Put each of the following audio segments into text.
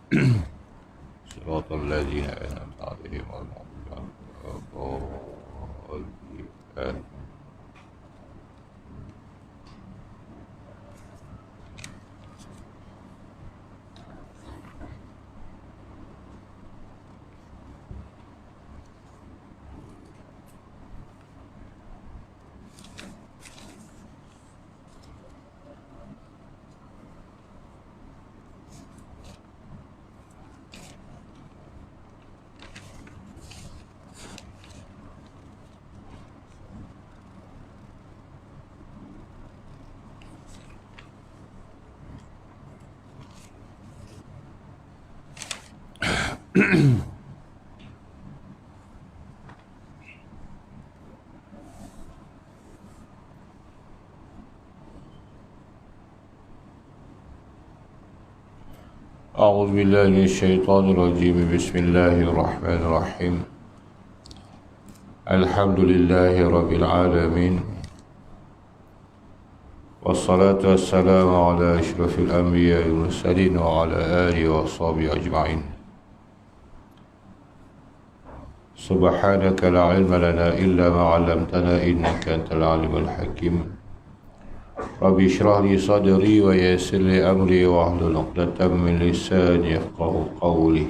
صراط الذين أنعمت عليهم غير المغضوب عليهم ولا الضالين. أعوذ بالله من الشيطان الرجيم. بسم الله الرحمن الرحيم. الحمد لله رب العالمين، والصلاة والسلام على أشرف الأنبياء والمرسلين وعلى آله وصحبه أجمعين. سبحانك لا علم لنا إلا ما علمتنا إنك أنت العليم الحكيم. رب اشرح لي صدري ويسر لي أمري واحلل عقدة من لساني يفقهوا قولي.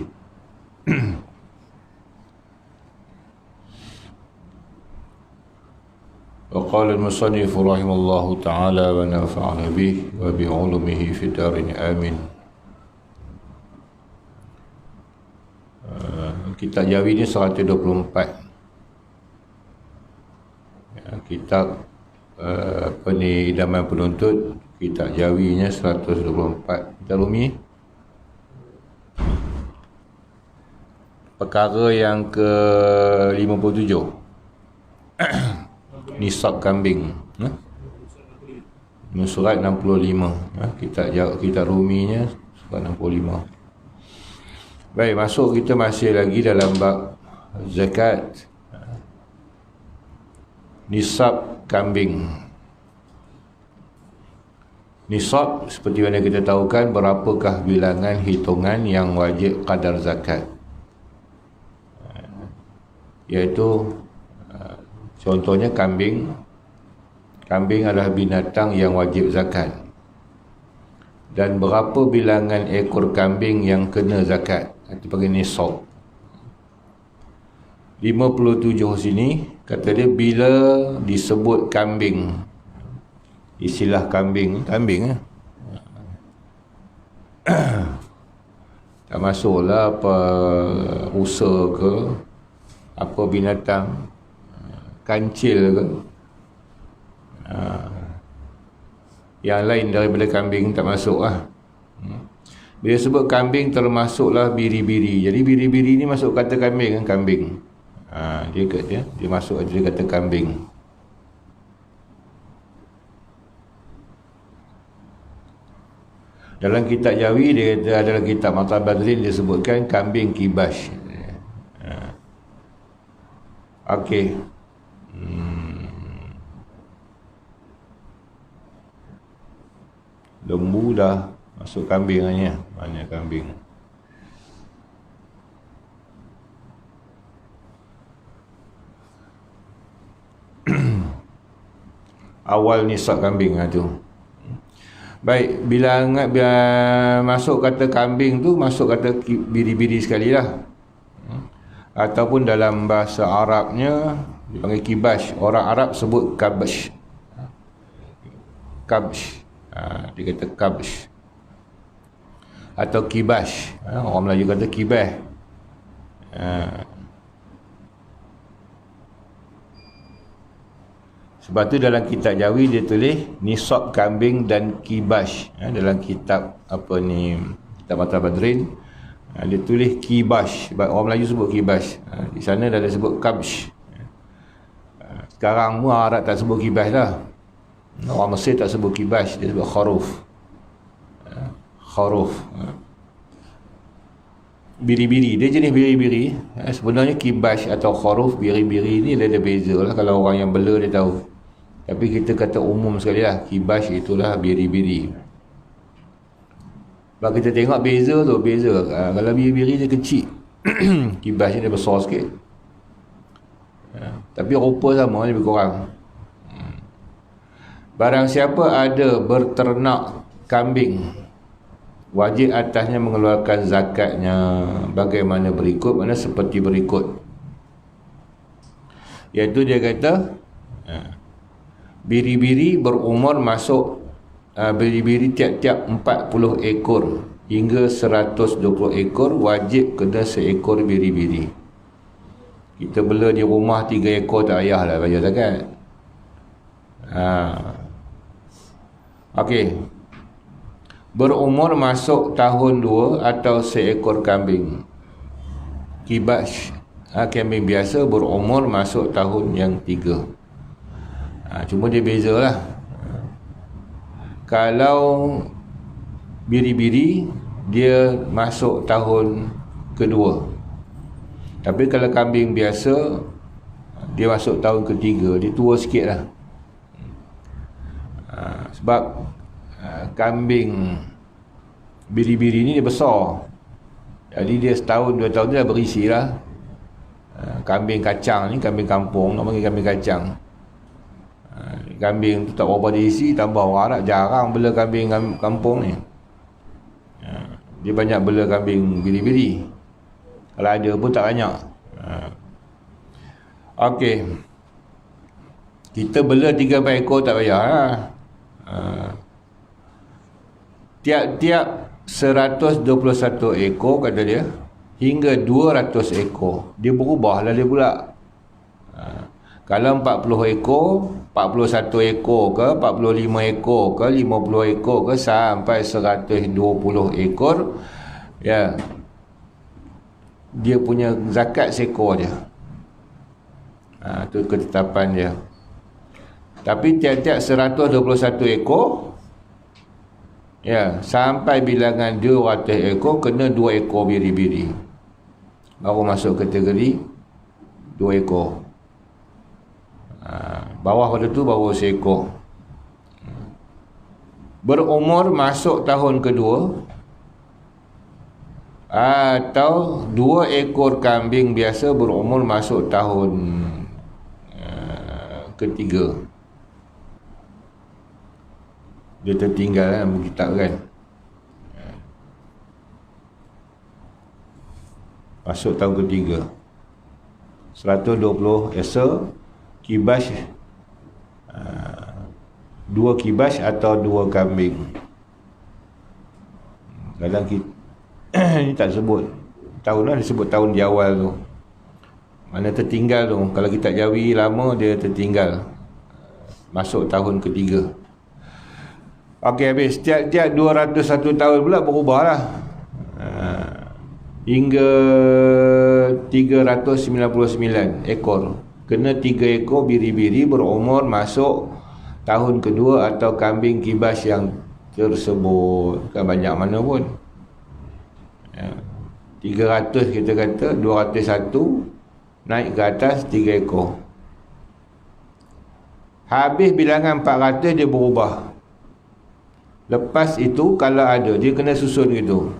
وقال المصنف رحمه الله تعالى ونفعنا به وبعلومه في الدارين آمين. Kitab Jawi ni 124. Kitab idaman penuntut, kitab Jawinya 124. Kitab Rumi perkara yang ke-57. Nisab kambing. Surat 65. Kitab Ruminya surat 65. Baik, masuk kita masih lagi dalam bab zakat. Nisab kambing. Nisab seperti mana kita tahu kan, berapakah bilangan hitungan yang wajib qadar zakat. Iaitu contohnya kambing. Kambing adalah binatang yang wajib zakat. Dan berapa bilangan ekor kambing yang kena zakat, itu panggil nisab. 57 sini kata dia bila disebut kambing, istilah kambing tak masuklah apa rusa ke, apa binatang, kancil ke, yang lain daripada kambing tak masuk lah. Bila sebut kambing termasuklah biri-biri. Jadi biri-biri ni masuk kata kambing kan, kambing. Dia masuk dia kata kambing. Dalam kitab Jawi dia kata, adalah kitab Mata Badrin, dia sebutkan kambing kibash. Okey. Lembu dah masuk kambing hanya. Mana kambing? Awal nisab kambing tu. Baik, bila masuk kata kambing tu, masuk kata biri-biri sekali lah. Ataupun dalam bahasa Arabnya dipanggil kibash. Orang Arab sebut kabsh. Kabsh. Dia kata kabsh. Atau kibash. Orang Melayu kata kibah. Sebab tu dalam kitab Jawi dia tulis nisab kambing dan kibash. Dalam kitab kitab Mata Badrin, dia tulis kibash. Orang Melayu sebut kibash. Di sana dah sebut kabsh. Sekarang semua Arab tak sebut kibash dah. Orang Mesir tak sebut kibash, dia sebut khuruf. Khuruf. Biri-biri, dia jenis biri-biri. Sebenarnya kibash atau khuruf, biri-biri ni ada beza lah. Kalau orang yang bela dia tahu. Tapi kita kata umum sekali lah, kibash itulah biri-biri. Kalau kita tengok beza tu, kalau biri-biri dia kecil, kibas dia besar sikit. Tapi rupa sama, lebih kurang. Barang siapa ada berternak kambing, wajib atasnya mengeluarkan zakatnya bagaimana berikut, mana seperti berikut. Iaitu dia kata, biri-biri berumur masuk, biri-biri tiap-tiap 40 ekor hingga 120 ekor wajib kena seekor biri-biri. Kita bela di rumah 3 ekor tak payahlah bayar zakat. Okey. Berumur masuk tahun 2 atau seekor kambing. Kibas, kambing biasa berumur masuk tahun yang 3. Cuma dia bezalah. Kalau biri-biri dia masuk tahun kedua. Tapi kalau kambing biasa dia masuk tahun ketiga, dia tua sikit lah. Sebab kambing biri-biri ni dia besar. Jadi dia setahun 2 tahun dia dah berisi lah. Kambing kacang ni, kambing kampung, nak panggil kambing kacang. Kambing tu tak berapa diisi, tambah orang nak jarang bela kambing kampung ni. Dia banyak bela kambing biri-biri. Kalau ada pun tak banyak. Okey. Kita bela 3-4 ekor tak payah lah. Tiap-tiap 121 ekor kata dia, hingga 200 ekor. Dia berubah lah dia pula. Kalau 40 ekor, 41 ekor ke, 45 ekor ke, 50 ekor ke, sampai 120 ekor, ya, dia punya zakat seekor dia. Itu ketetapan dia. Tapi tiap-tiap 121 ekor, ya, sampai bilangan 200 ekor, kena 2 ekor biri-biri. Baru masuk kategori 2 ekor. Bawah pada tu baru seekor. Berumur masuk tahun kedua, atau 2 ekor kambing biasa berumur masuk tahun ketiga. Dia tertinggal dalam kitab kan. Masuk tahun ketiga. 120 esa kibas, 2 kibas atau 2 kambing. Kadang kita ini tak sebut tahun lah, disebut tahun di awal tu. Mana tertinggal tu. Kalau kita jawi lama, dia tertinggal. Masuk tahun ketiga. Okey, habis. Tiap-tiap 201 tahun pula berubah lah. Hingga 399 ekor. Kena 3 ekor biri-biri berumur masuk tahun kedua atau kambing kibas yang tersebut. Bukan banyak mana pun. 300 kita kata, 201 naik ke atas 3 ekor. Habis bilangan 400 dia berubah. Lepas itu kalau ada, dia kena susun gitu.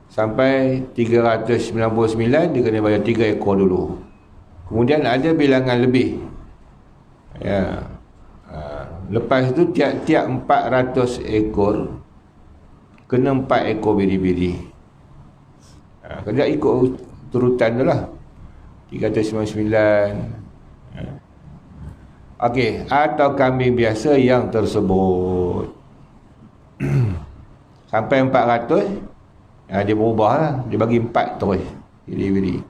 Sampai 399 dia kena bayar 3 ekor dulu. Kemudian ada bilangan lebih. Ya. Lepas itu tiap-tiap 400 ekor kena 4 ekor biri-biri. Kena ikut turutan tu lah. 399. Okey, atau kambing biasa yang tersebut. Sampai 400, dia berubah lah. Dia bagi 4 terus biri-biri.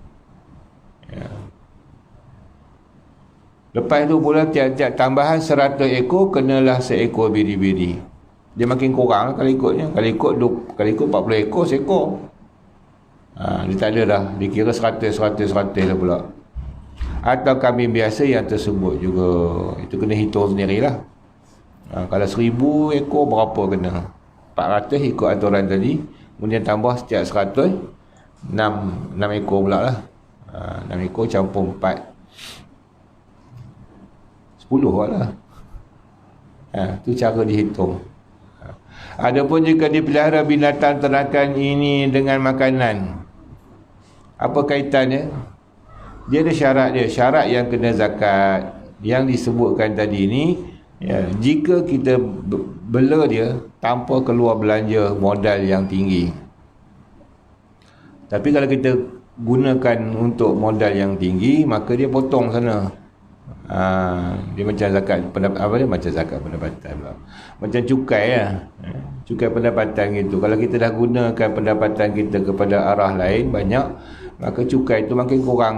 Lepas tu pula tiap-tiap tambahan 100 ekor kenalah seekor biri-biri. Dia makin kurang kalau ikutnya. Kalau ikut 40 ekor seekor. Dia tak ada dah. Dia kira 100 dah pula. Atau kambing biasa yang tersebut juga. Itu kena hitung sendirilah. Kalau 1000 ekor berapa kena? 400 ikut aturan tadi. Kemudian tambah setiap 100 6 ekor pula lah. 6 ekor campur 4 10 lah. Tu cara dihitung. Adapun jika dipelihara binatang ternakan ini dengan makanan, apa kaitannya? Dia ada syarat dia. Syarat yang kena zakat yang disebutkan tadi ni, ya, jika kita bela dia tanpa keluar belanja modal yang tinggi. Tapi kalau kita gunakan untuk modal yang tinggi, maka dia potong sana. Dia macam zakat apa dia, macam zakat pendapatan pula. Macam cukai lah. Cukai pendapatan gitu. Kalau kita dah gunakan pendapatan kita kepada arah lain banyak, maka cukai itu makin kurang.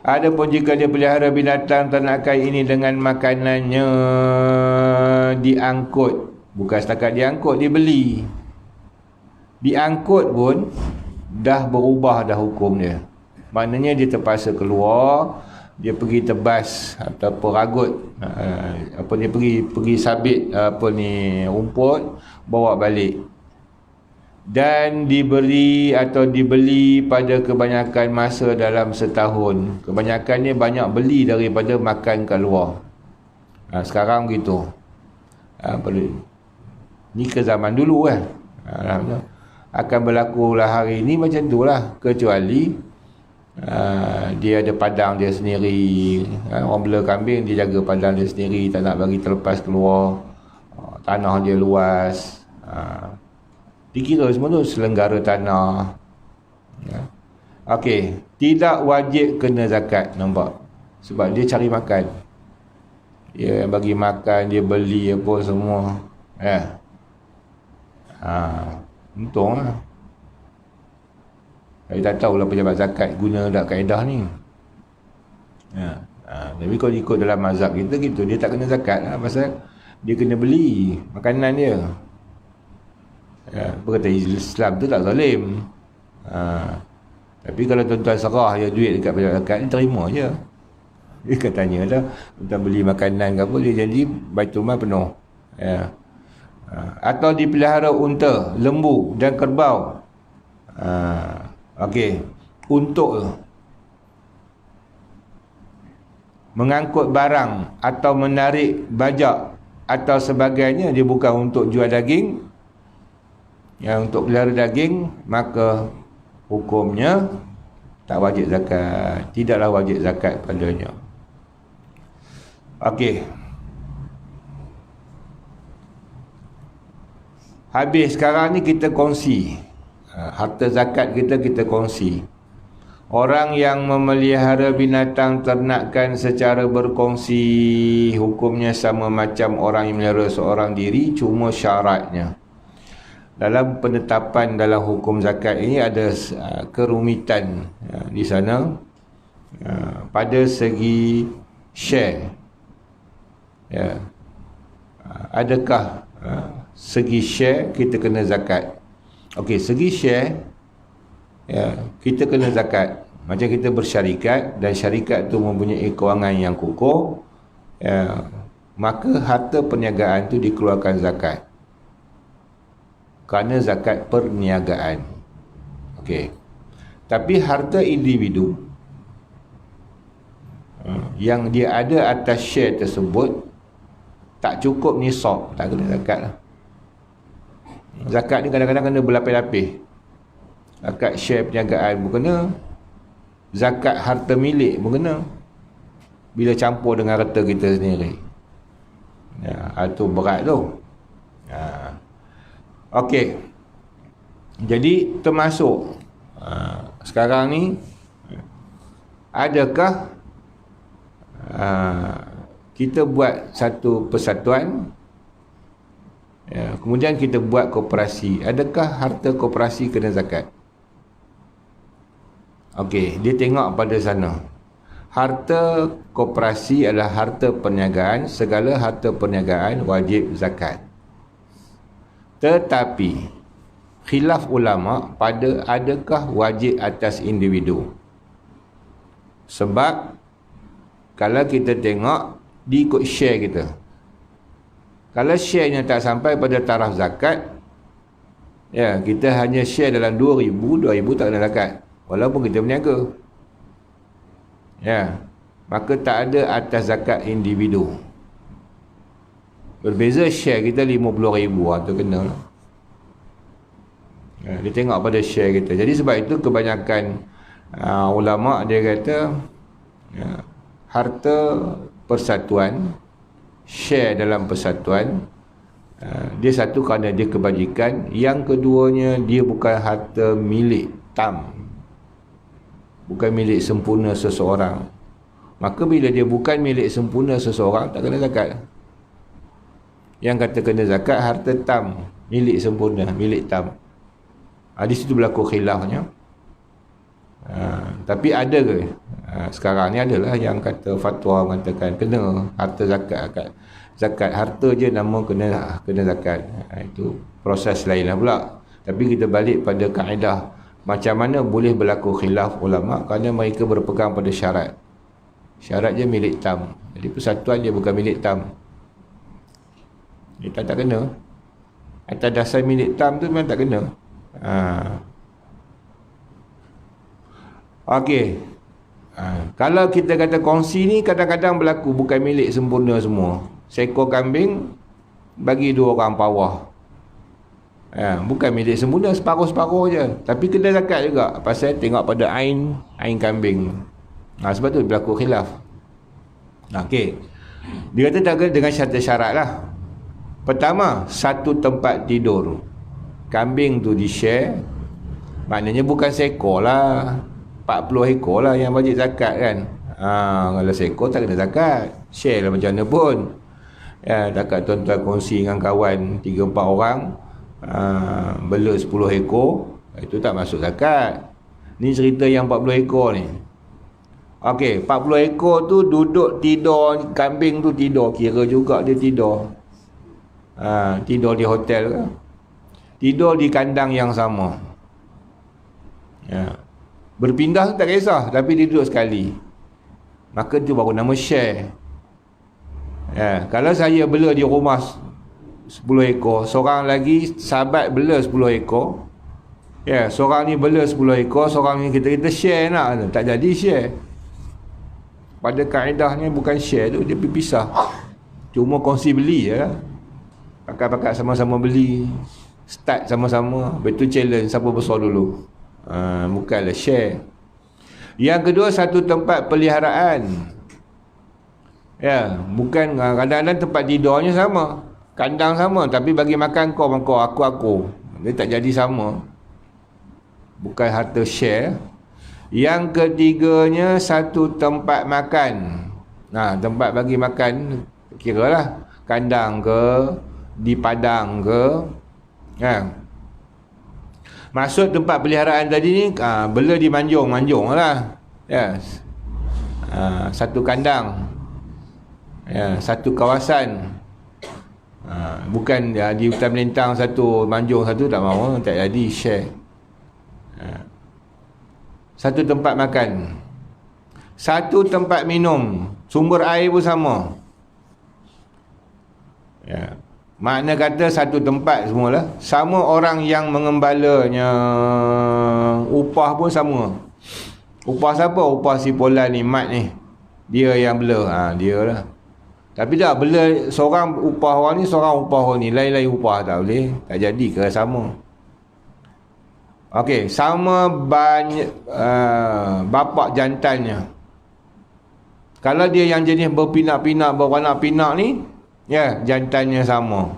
Adapun jika dia pelihara binatang ternakan ini dengan makanannya diangkut, bukan setakat diangkut, dibeli. Diangkut pun dah berubah dah hukum dia. Maknanya dia terpaksa keluar, dia pergi tebas atau peragut, dia pergi sabit rumput, bawa balik. Dan diberi atau dibeli pada kebanyakan masa dalam setahun. Kebanyakannya banyak beli daripada makan kat luar. Sekarang begitu. Ni ke zaman dulu kan. Akan berlakulah hari ini macam itulah, kecuali dia ada padang dia sendiri. Orang bela kambing dia jaga padang dia sendiri, tak nak bagi terlepas keluar. Tanah dia luas, dikira semua tu selenggara tanah. Okey, tidak wajib kena zakat, nampak? Sebab dia cari makan. Dia bagi makan, dia beli apa semua. Untung lah. Saya tak tahulah pejabat zakat guna tak kaedah ni. Tapi kalau ikut dalam mazhab kita gitu, dia tak kena zakat lah, pasal dia kena beli makanan dia. Berkata Islam tu tak zalim. Tapi kalau tuan-tuan serah je duit dekat pejabat zakat ni, terima je. Dia katanya dah, tuan beli makanan ke apa, dia janji Baitul Mal penuh. Atau dipelihara unta, lembu dan kerbau. Okey, untuk mengangkut barang atau menarik bajak atau sebagainya, dia bukan untuk jual daging. Yang untuk pelihara daging, maka hukumnya tak wajib zakat. Tidaklah wajib zakat padanya. Okey. Habis sekarang ni kita kongsi. Harta zakat kita kongsi. Orang yang memelihara binatang ternakan secara berkongsi, hukumnya sama macam orang yang memelihara seorang diri, cuma syaratnya. Dalam penetapan dalam hukum zakat ini ada kerumitan di sana pada segi share. Adakah segi share kita kena zakat? Okey, segi share kita kena zakat. Macam kita bersyarikat dan syarikat tu mempunyai kewangan yang kukuh, maka harta perniagaan tu dikeluarkan zakat. Kerana zakat perniagaan. Okey. Tapi harta individu yang dia ada atas share tersebut tak cukup nisab, tak kena zakat lah. Zakat ni kadang-kadang kena berlapis-lapis. Zakat share perniagaan pun kena, zakat harta milik pun kena, bila campur dengan harta kita sendiri. Itu berat tu. Okey. Jadi termasuk sekarang ni, adakah kita buat satu persatuan, kemudian kita buat koperasi, adakah harta koperasi kena zakat? Okey, dia tengok pada sana. Harta koperasi adalah harta perniagaan, segala harta perniagaan wajib zakat. Tetapi khilaf ulama pada adakah wajib atas individu. Sebab kalau kita tengok diikut share kita. Kalau share-nya tak sampai pada taraf zakat, kita hanya share dalam 2,000 tak kena zakat, walaupun kita berniaga. Maka tak ada atas zakat individu. Berbeza share kita 50,000, tu kena lah. Dia tengok pada share kita. Jadi sebab itu kebanyakan ulama' dia kata harta persatuan, share dalam persatuan, dia satu kerana dia kebajikan, yang keduanya dia bukan harta milik tam, bukan milik sempurna seseorang. Maka bila dia bukan milik sempurna seseorang, tak kena zakat. Yang kata kena zakat harta tam, milik sempurna, milik tam. Di situ berlaku khilafnya. Tapi ada ke? Sekarang ni adalah yang kata fatwa mengatakan kena harta zakat. Zakat harta je nama kena zakat. Itu proses lain lah pula. Tapi kita balik pada kaedah macam mana boleh berlaku khilaf ulama' kerana mereka berpegang pada syarat. Syarat je milik tam. Jadi persatuan dia bukan milik tam. Dia tak kena. Atas dasar milik tam tu memang tak kena. Okey. Kalau kita kata kongsi ni kadang-kadang berlaku bukan milik sempurna semua. Seekor kambing bagi 2 orang bawah. Bukan milik sempurna, separuh-separuh je. Tapi kena zakat juga. Pasal tengok pada ain kambing. Sebab tu berlaku khilaf. Okey. Dia kata tak kena dengan syarat-syarat lah. Pertama, satu tempat tidur. Kambing tu di-share. Maknanya bukan seekor lah. 40 ekor lah yang wajib zakat kan. Kalau seekor tak kena zakat. Share lah macam mana pun. Zakat tuan-tuan kongsi dengan kawan 3-4 orang. Bela 10 ekor. Itu tak masuk zakat. Ni cerita yang 40 ekor ni. Okey, 40 ekor tu duduk tidur. Kambing tu tidur. Kira juga dia tidur. Tidur di hotel ke? Tidur di kandang yang sama. Berpindah tak kisah, tapi dia duduk sekali. Maka tu baru nama share. Kalau saya bela di rumah 10 ekor, seorang lagi sahabat bela 10 ekor. Seorang ni bela 10 ekor, seorang ni kita share nak. Tak jadi share. Pada kaedahnya bukan share tu, dia pisah. Cuma kongsi beli je lah. Pakat-pakat sama-sama beli. Start sama-sama. Betul challenge siapa besar dulu. Bukanlah share. Yang kedua, satu tempat peliharaan. Bukan kadang-kadang tempat tidurnya sama, kandang sama, tapi bagi makan kau, aku. Dia tak jadi sama. Bukan harta share. Yang ketiganya, satu tempat makan. Tempat bagi makan, kiralah kandang ke, di padang ke. Maksud tempat peliharaan tadi ni, bela di manjung lah. Satu kandang, satu kawasan. Bukan di hutan melintang satu, manjung satu, tak mahu, tak jadi share. Satu tempat makan, satu tempat minum, sumber air pun sama. Makna kata satu tempat semualah. Sama orang yang mengembalanya, upah pun sama. Upah siapa? Upah si Polan ni, Mat ni. Dia yang bela. Dia lah. Tapi tak bela seorang upah orang ni, seorang upah orang ni. Lain-lain upah tak boleh. Tak jadi ke sama. Okey, sama banyak bapak jantannya. Kalau dia yang jenis berpinak-pinak, beranak pinak ni, jantannya sama.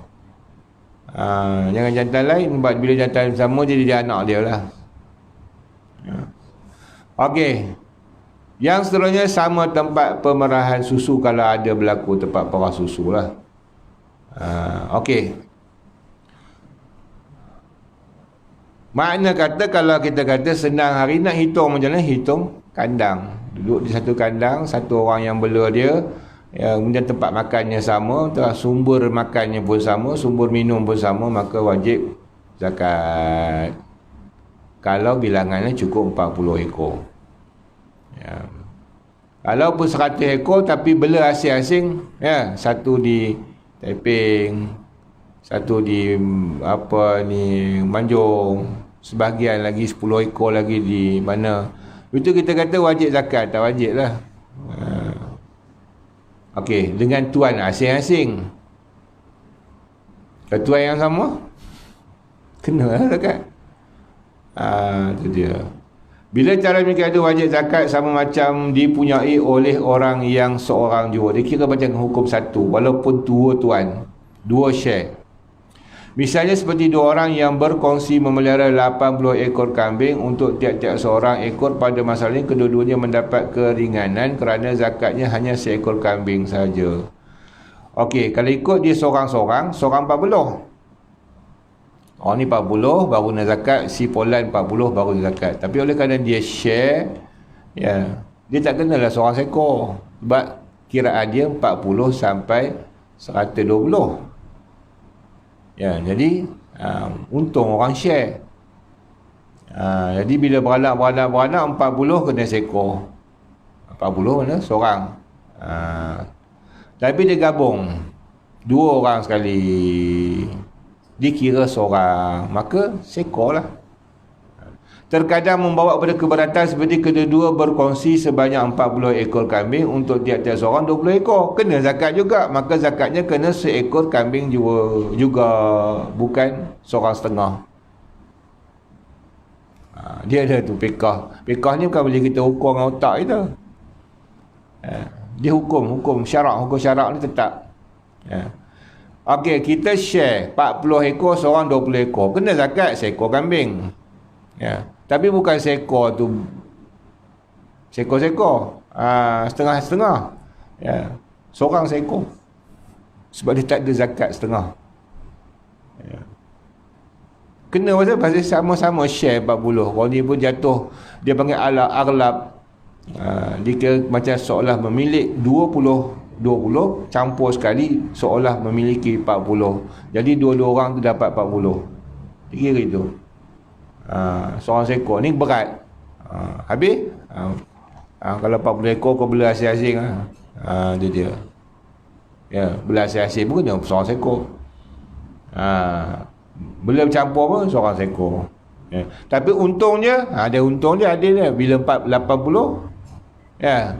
Jangan jantan lain. Sebab bila jantan sama, jadi dia anak dia lah. Okey. Yang seterusnya, sama tempat pemerahan susu. Kalau ada berlaku tempat perah susu lah. Okey. Makna kata, kalau kita kata senang hari nak hitung macam mana, hitung kandang. Duduk di satu kandang, satu orang yang bela dia. Kemudian tempat makannya sama, sumber makannya pun sama, sumber minum pun sama, maka wajib zakat. Kalau bilangannya cukup 40 ekor. Kalau pun 100 ekor tapi bela asing-asing, satu di Taiping, satu di Manjung, sebahagian lagi 10 ekor lagi di mana. Itu kita kata wajib zakat, tak wajib lah. Okey, dengan tuan asing-asing. Ketua yang sama? Kena lah zakat. Itu dia. Bila cara mereka ada wajib zakat sama macam dipunyai oleh orang yang seorang jua. Dia kira macam hukum satu. Walaupun dua tuan. Dua share. Misalnya seperti dua orang yang berkongsi memelihara 80 ekor kambing untuk tiap-tiap seorang ekor. Pada masalah ini kedua-duanya mendapat keringanan kerana zakatnya hanya seekor kambing saja. Okey, kalau ikut dia seorang-seorang 40. Oh ni 40 baru nak zakat, si Polan 40 baru nak zakat. Tapi oleh kerana dia share, ya, dia tak kenalah seorang seekor. Sebab kiraan dia 40 sampai 120. Ya, jadi untung orang share. Jadi bila beranak 40 kena seekor. 40 mana? Seorang. Tapi dia gabung. Dua orang sekali. Dikira seorang. Maka seekor lah. Terkadang membawa kepada keberatan seperti kedua-dua berkongsi sebanyak 40 ekor kambing untuk tiap-tiap seorang 20 ekor. Kena zakat juga. Maka zakatnya kena seekor kambing juga. Bukan seorang setengah. Dia ada tu fiqah. Fiqah ni bukan boleh kita hukum dengan otak kita. Dia hukum syarak. Hukum syarak ni tetap. Okey, kita share 40 ekor seorang 20 ekor. Kena zakat seekor kambing. Ya. Tapi bukan seekor tu seekor-seekor, setengah-setengah. Ya. Seorang seekor. Sebab dia tak ada zakat setengah. Ya. Kena pasal sama-sama share 40. Kalau ni pun jatuh, dia panggil aghlab. Dia kira macam seolah memilik 20 campur sekali seolah memiliki 40. Jadi dua-dua orang tu dapat 40. Dia kira itu. Seorang seekor ni berat. Habis kalau 40 ekor kau bela asing-asing itu dia. Ya, bela asing-asing pun kena seorang seekor. Bela campur pun seorang seekor. Ya. Tapi untungnya ada untung dia bila 80 ya.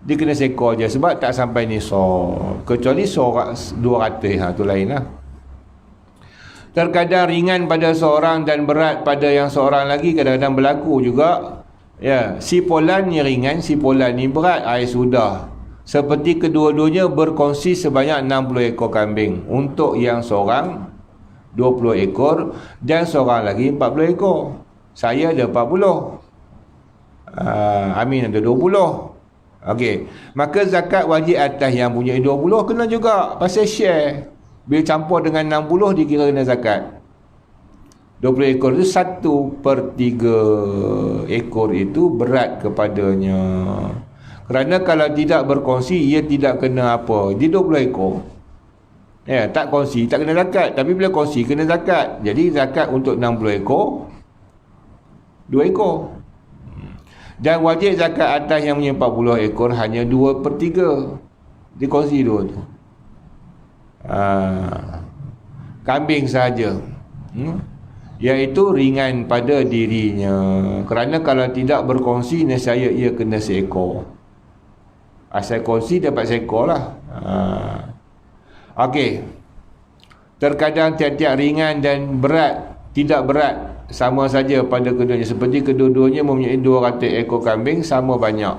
Dia kena seekor je sebab tak sampai nisab. Kecuali seorang 200 tu lain lah. Terkadang ringan pada seorang dan berat pada yang seorang lagi, kadang-kadang berlaku juga. Ya, si Polan ni ringan, si Polan ni berat. Sudah. Seperti kedua-duanya berkongsi sebanyak 60 ekor kambing. Untuk yang seorang 20 ekor dan seorang lagi 40 ekor. Saya ada 40. Amin ada 20. Okey. Maka zakat wajib atas yang punya 20 kena juga pasal share. Bila campur dengan 60 dikira kena zakat. 20 ekor itu 1/3 ekor itu berat kepadanya. Kerana kalau tidak berkongsi ia tidak kena apa. Dia 20 ekor. Ya, tak kongsi tak kena zakat, tapi bila kongsi kena zakat. Jadi zakat untuk 60 ekor 2 ekor. Dan wajib zakat atas yang punya 40 ekor hanya 2/3. Dia kongsi dua tu. Kambing saja. Iaitu ringan pada dirinya. Kerana kalau tidak berkongsi nescaya ia kena seekor. Asal kongsi dapat seekor lah. Okey. Terkadang tiap-tiap ringan dan berat, tidak berat, sama saja pada keduanya. Seperti kedua-duanya mempunyai 200 ekor kambing, sama banyak.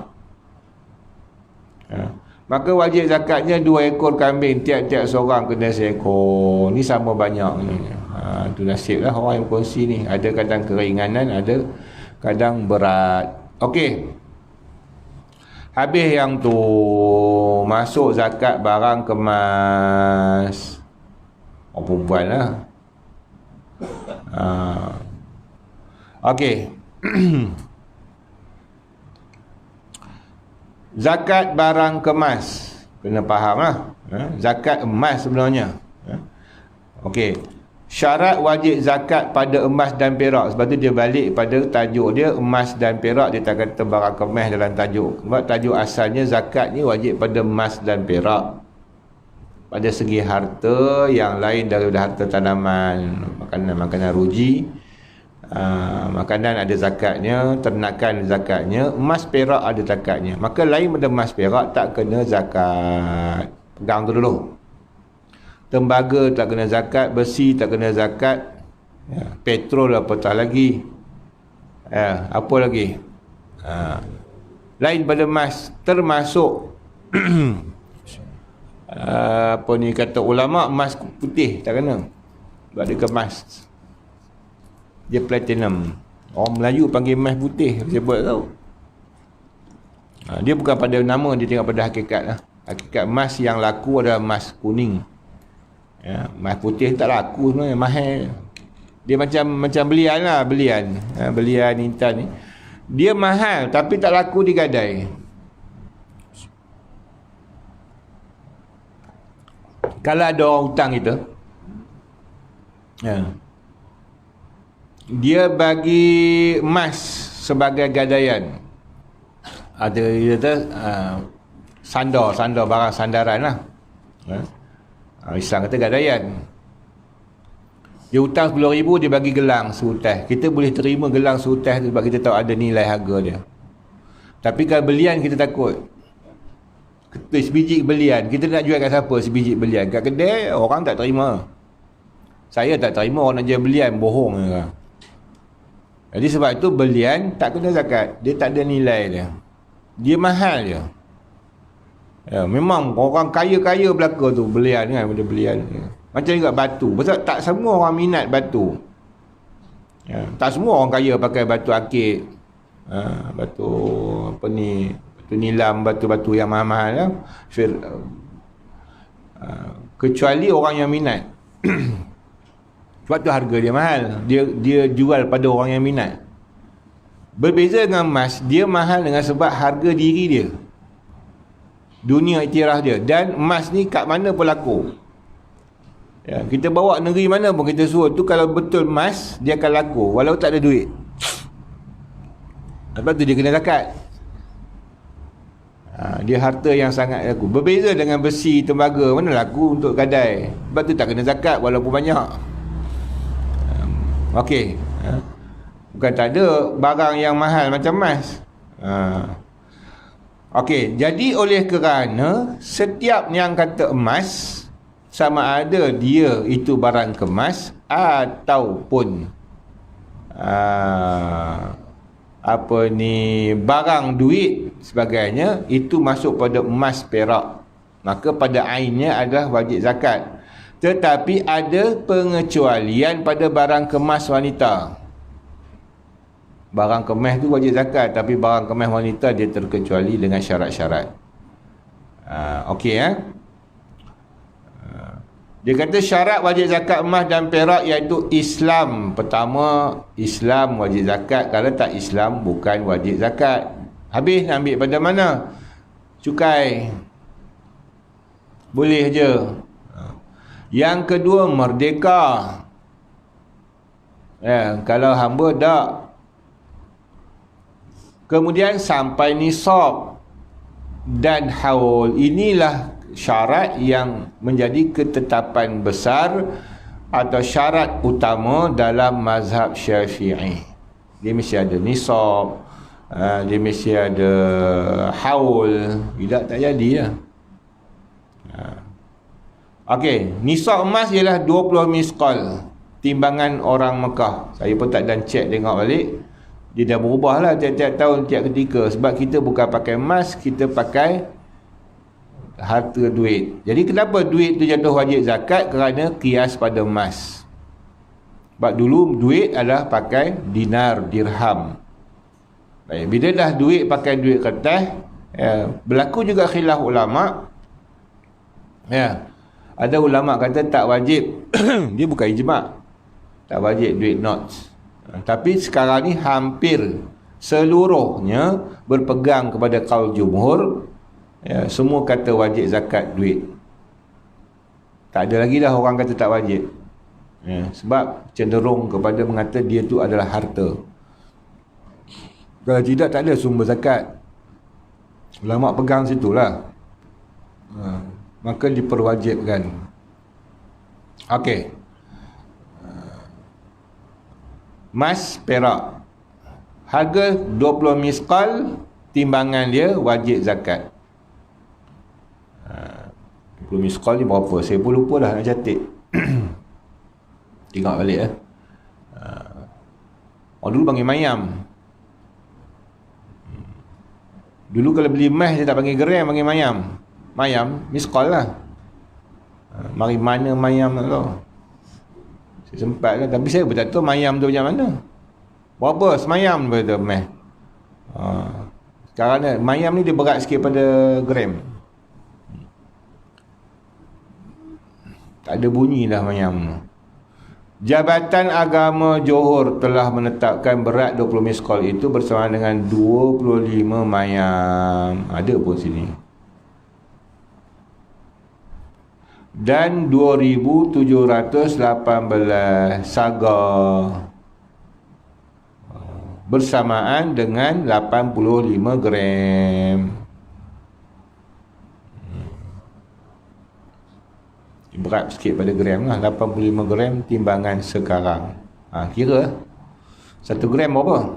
Maka wajib zakatnya 2 ekor kambing, tiap-tiap seorang kena seekor. Ni sama banyak. Tu nasib lah orang yang berkongsi ni. Ada kadang keringanan, ada kadang berat. Okey. Habis yang tu, masuk zakat barang kemas. Perempuan lah. Okey. Zakat barang kemas. Kena faham lah. Zakat emas sebenarnya. Okey. Syarat wajib zakat pada emas dan perak. Sebab tu dia balik pada tajuk dia emas dan perak. Dia tak kata barang kemas dalam tajuk. Sebab tajuk asalnya zakat ni wajib pada emas dan perak. Pada segi harta yang lain daripada harta tanaman, makanan ruji, makanan ada zakatnya, ternakan ada zakatnya, emas perak ada zakatnya. Maka lain pada emas perak tak kena zakat. Pegang tu dulu. tembaga tak kena zakat, besi tak kena zakat, petrol apatah lagi, apa lagi, lain pada emas, termasuk apa ni kata ulama, emas putih tak kena, sebab dia kemas, dia platinum. Orang Melayu panggil emas putih, saya buat tahu. Dia bukan pada nama, dia tengok pada hakikat lah. Hakikat emas yang laku adalah emas kuning. Emas putih tak laku sebenarnya, mahal. Dia macam belian lah, belian intan ni. Dia mahal tapi tak laku di gadai. Kalau ada orang hutang kita, dia bagi emas sebagai gadaian. Ada dia kata sandar barang sandaran lah. Islam kata gadaian. Dia hutang 10,000, dia bagi gelang seutas. Kita boleh terima gelang seutas tu sebab kita tahu ada nilai harga dia. Tapi kalau belian kita takut. Sebiji belian, kita nak jual kat siapa sebiji belian? Kat kedai orang tak terima. Saya tak terima orang nak jual belian, bohong je. Jadi sebab itu belian tak kena zakat. Dia tak ada nilai dia. Dia mahal je. Memang orang kaya-kaya belaka tu belian kan, benda belian. Macam juga batu. Sebab tak semua orang minat batu. Tak semua orang kaya pakai batu akik. Batu apa ni, batu nilam, batu-batu yang mahal-mahal ya. Kecuali orang yang minat. Sebab tu harga dia mahal. Dia jual pada orang yang minat. Berbeza dengan emas, dia mahal dengan sebab harga diri dia, dunia iktiraf dia. Dan emas ni kat mana pun laku. Kita bawa negeri mana pun kita suruh tu, kalau betul emas dia akan laku walau tak ada duit. Lepas tu dia kena zakat. Dia harta yang sangat laku. Berbeza dengan besi, tembaga, mana laku untuk gadai. Sebab tu tak kena zakat walaupun banyak. Okey. Bukan tak ada barang yang mahal macam emas. Okey, jadi oleh kerana setiap yang kata emas, sama ada dia itu barang kemas ataupun apa ni, barang duit sebagainya, itu masuk pada emas perak, maka pada ainnya adalah wajib zakat. Tetapi ada pengecualian pada barang kemas wanita. Barang kemas tu wajib zakat, tapi barang kemas wanita dia terkecuali dengan syarat-syarat. Okey dia kata syarat wajib zakat emas dan perak iaitu Islam. Pertama, Islam wajib zakat. Kalau tak Islam, bukan wajib zakat. Habis nak ambil pada mana? Cukai. Boleh je. Yang kedua, merdeka. Kalau hamba tak. Kemudian sampai nisab dan haul. Inilah syarat yang menjadi ketetapan besar atau syarat utama dalam mazhab Syafi'i. Dia mesti ada nisab, dia mesti ada haul. Tidak tak jadi lah. Okey, nisab emas ialah 20 misqal, timbangan orang Mekah. Saya pun tak dan cek tengok balik. Dia dah berubah lah tiap-tiap tahun, tiap ketika. Sebab kita bukan pakai emas, kita pakai harta duit. Jadi kenapa duit tu jatuh wajib zakat? Kerana kias pada emas. Sebab dulu duit adalah pakai dinar, dirham. Baik, bila dah duit pakai duit kertas, berlaku juga khilaf ulama. Ada ulama kata tak wajib. Dia bukan ijma', tak wajib duit notes. Tapi sekarang ni hampir seluruhnya berpegang kepada qaul jumhur. Semua kata wajib zakat duit. Tak ada lagi dah orang kata tak wajib. Sebab cenderung kepada mengata dia tu adalah harta. Kalau tidak, tak ada sumber zakat. Ulama pegang situlah. Maka diperwajibkan. Okey. Emas perak, harga 20 misqal, timbangan dia wajib zakat. miskol ni berapa? Saya pun lupa dah nak catat. Tengok balik orang dulu panggil mayam. Dulu kalau beli emas dia tak panggil gram, panggil mayam. Mayam miskol lah. Mari mana mayam tu? Saya sempat kan, tapi saya pun tak tahu mayam tu macam mana. Berapa semayam betul emas? Sekarang ni mayam ni dia berat sikit pada gram. Tak ada bunyi dah mayam. Jabatan Agama Johor telah menetapkan berat 20 miskol itu bersama dengan 25 mayam. Ada pun sini. Dan 2,718 saga. Bersamaan dengan 85 gram. Berat sikit pada gram lah. 85 gram timbangan sekarang. Kira 1 gram berapa?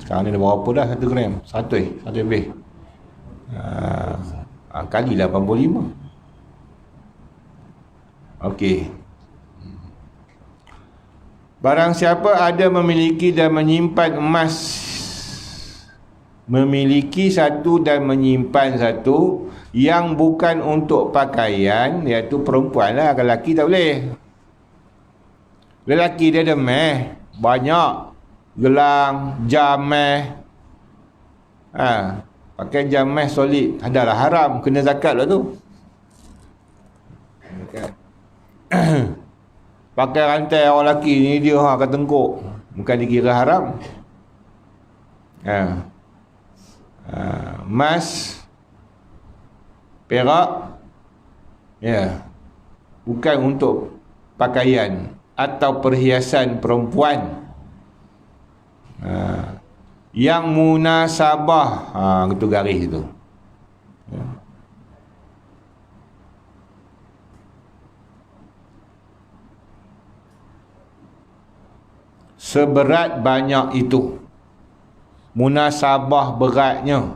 Sekarang ni dah berapa dah 1 gram? 1 lebih. Kali 85. Okey. Barang siapa ada memiliki dan menyimpan emas, memiliki satu dan menyimpan satu yang bukan untuk pakaian, iaitu perempuan lah, kalau lelaki tak boleh. Lelaki dia ada meh banyak, gelang, jam meh, pakai jam meh solid, adalah haram, kena zakat lah tu. Pakai rantai orang lelaki ni dia kat tengkuk, bukan dikira haram. Emas, perak, bukan untuk pakaian atau perhiasan perempuan. Yang munasabah, itu garis tu. Seberat banyak itu, munasabah beratnya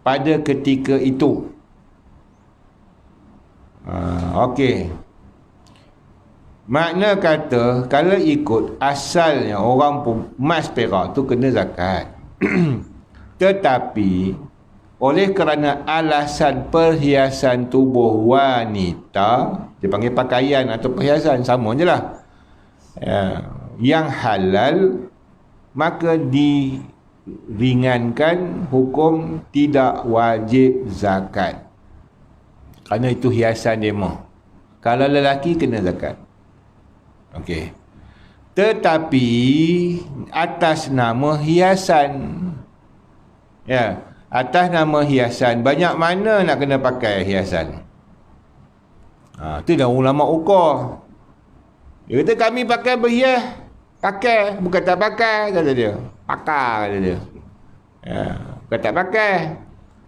pada ketika itu. Okey. Makna kata, kalau ikut asalnya orang emas perak tu kena zakat. Tetapi oleh kerana alasan perhiasan tubuh wanita, dia panggil pakaian atau perhiasan, sama je lah, yang halal, maka diringankan hukum tidak wajib zakat. Kerana itu hiasan demo. Kalau lelaki kena zakat. Okey. Tetapi atas nama hiasan. Atas nama hiasan, banyak mana nak kena pakai hiasan? Itu dah ulama ukur. Dia kata kami pakai berhias. Pakai, bukan tak pakai, kata dia. Pakar, kata dia. Bukan tak pakai.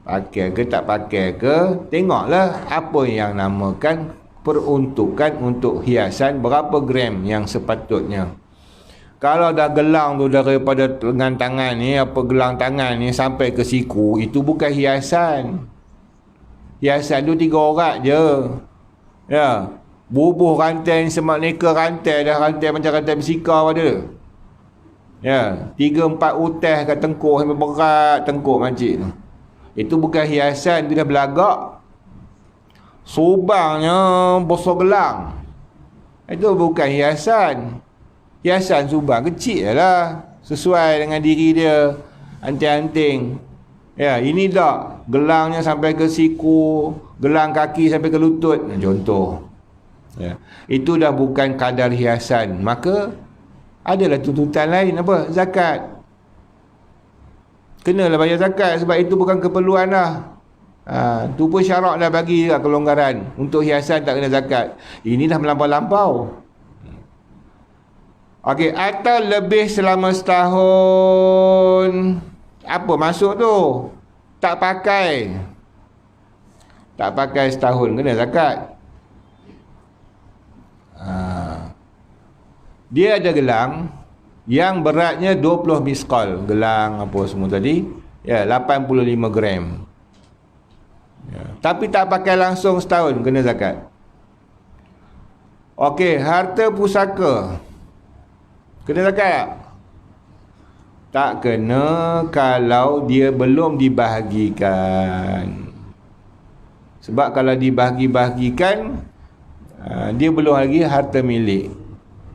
Pakai ke tak pakai ke, tengoklah apa yang namakan peruntukan untuk hiasan, berapa gram yang sepatutnya. Kalau dah gelang tu daripada lengan tangan ni, apa gelang tangan ni sampai ke siku, itu bukan hiasan. Hiasan tu 3 orat je. Bubuh rantai semak neka rantai dah, rantai macam rantai bersikar ada. 3-4 utas kat tengkuk sampai berat tengkuk makcik tu. Itu bukan hiasan, itu dah belagak. Subangnya bosok gelang. Itu bukan hiasan. Hiasan subang kecil lah, sesuai dengan diri dia, anting-anting. Ini tak, gelangnya sampai ke siku, gelang kaki sampai ke lutut, contoh. Itu dah bukan kadar hiasan. Maka adalah tuntutan lain, apa? Zakat. Kenalah bayar zakat, sebab itu bukan keperluan lah. Tu pun syarak dah bagi kelonggaran. Untuk hiasan tak kena zakat. Ini dah melampau-lampau. Okey, atau lebih selama setahun. Apa maksud tu? Tak pakai. Tak pakai setahun, kena zakat. Dia ada gelang yang beratnya 20 miskol, gelang apa semua tadi, 85 gram. Tapi tak pakai langsung setahun, kena zakat. Okey, harta pusaka, kena zakat tak? Tak kena kalau dia belum dibahagikan. Sebab kalau dibahagi-bahagikan, dia belum lagi harta milik.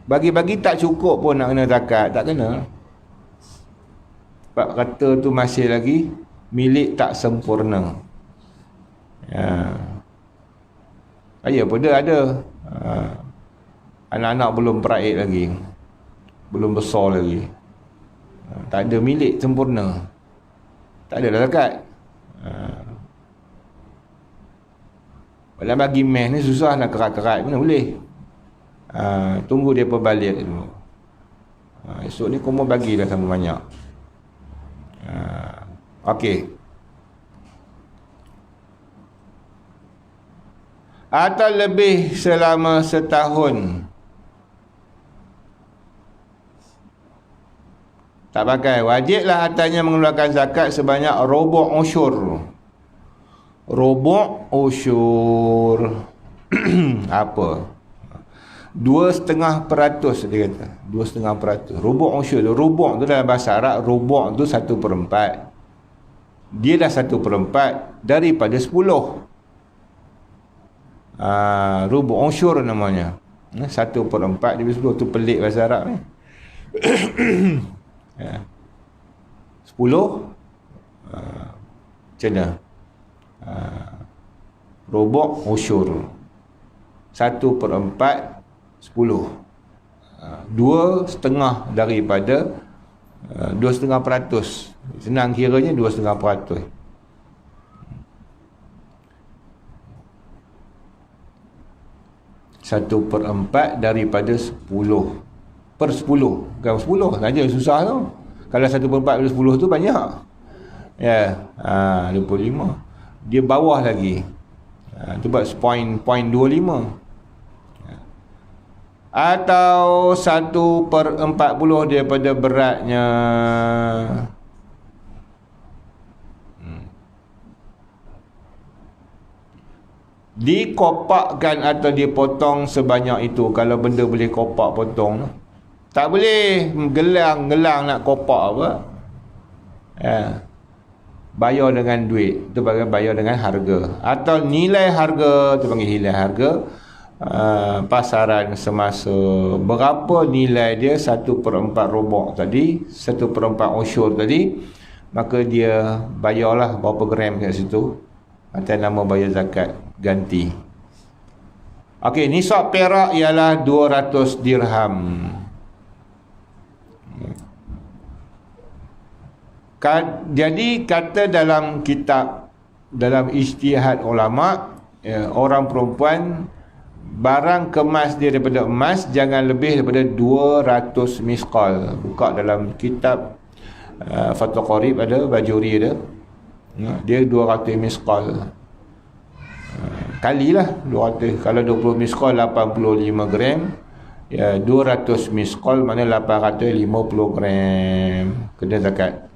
Bagi-bagi tak cukup pun nak kena zakat, tak kena. Sebab kata tu masih lagi milik tak sempurna. Ya pun dia ada. Anak-anak belum beraid lagi, belum besar lagi, tak ada milik sempurna, tak ada dah zakat. Kalau bagi meh ni susah nak kerat-kerat, mana boleh. Tunggu dia berbalik dulu. Esok ni kau mau bagilah sama banyak. Okey. Atau lebih selama setahun tak pakai, wajiblah hartanya mengeluarkan zakat sebanyak rubu' usyur. Rubu' usyur apa? 2,5% dia kata. 2,5%. Rubu' usyur. Rubu' tu dalam bahasa Arab, rubu' tu 1/4. Dia dah 1/4 daripada 10. Rubu' usyur namanya. 1/4 daripada 10 tu pelik bahasa Arab ni. 10 macam mana? Rubu' usyur 1/4 10. 2,5 daripada 2,5%. Senang kiranya 2,5%. 1/4 daripada 10/10. Bukan 10 saja susah tu. Kalau 1/4 daripada 10 tu banyak. 25. Dia bawah lagi. Tu buat 0.25. Atau 1/40 daripada beratnya. Dikopakkan atau dipotong sebanyak itu. Kalau benda boleh kopak potong, tak boleh gelang nak kopak apa. Bayar dengan duit, tu panggil bayar dengan harga. Atau nilai harga, tu panggil nilai harga pasaran semasa. Berapa nilai dia? 1/4 rubu' tadi, 1/4 usyur tadi, maka dia bayarlah berapa gram kat situ atas nama bayar zakat ganti. Okey, nisab perak ialah 200 dirham. Jadi kata dalam kitab, dalam ijtihad ulama, orang perempuan barang kemas dia daripada emas jangan lebih daripada 200 misqal. Buka dalam kitab Fathul Qarib ada, Bajuri ada, dia 200 misqal. Kalilah 200. Kalau 20 misqal 85 gram, 200 misqal mana 850 gram kena zakat.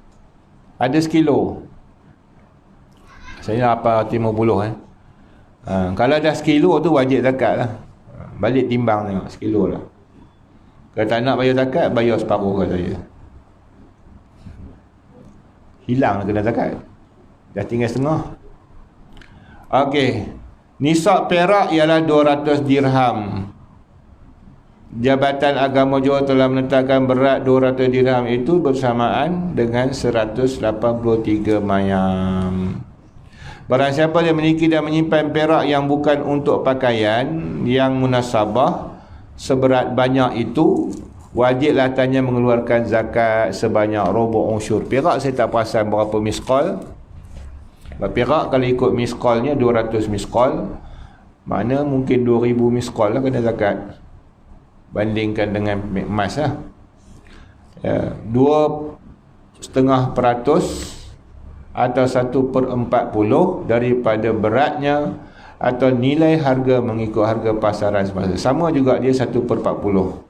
Ada sekilo, saya 850 kalau dah sekilo tu wajib zakat lah. Balik timbang tengok sekilo lah. Kalau tak nak bayar zakat, bayar separuh kat saya. Hilang kena zakat. Dah tinggal setengah. Okey, nisab perak ialah 200 dirham. Jabatan Agama Johor telah menetapkan berat 200 dirham itu bersamaan dengan 183 mayam. Barang siapa yang memiliki dan menyimpan perak yang bukan untuk pakaian yang munasabah seberat banyak itu, wajiblah tanya mengeluarkan zakat sebanyak rubu' usyur. Perak saya tak perasan berapa misqal. Perak kalau ikut misqalnya 200 misqal, mana mungkin 2000 misqal lah kena zakat. Bandingkan dengan emas lah, 2,5% atau 1/40 daripada beratnya atau nilai harga mengikut harga pasaran semasa. Sama juga dia 1/40.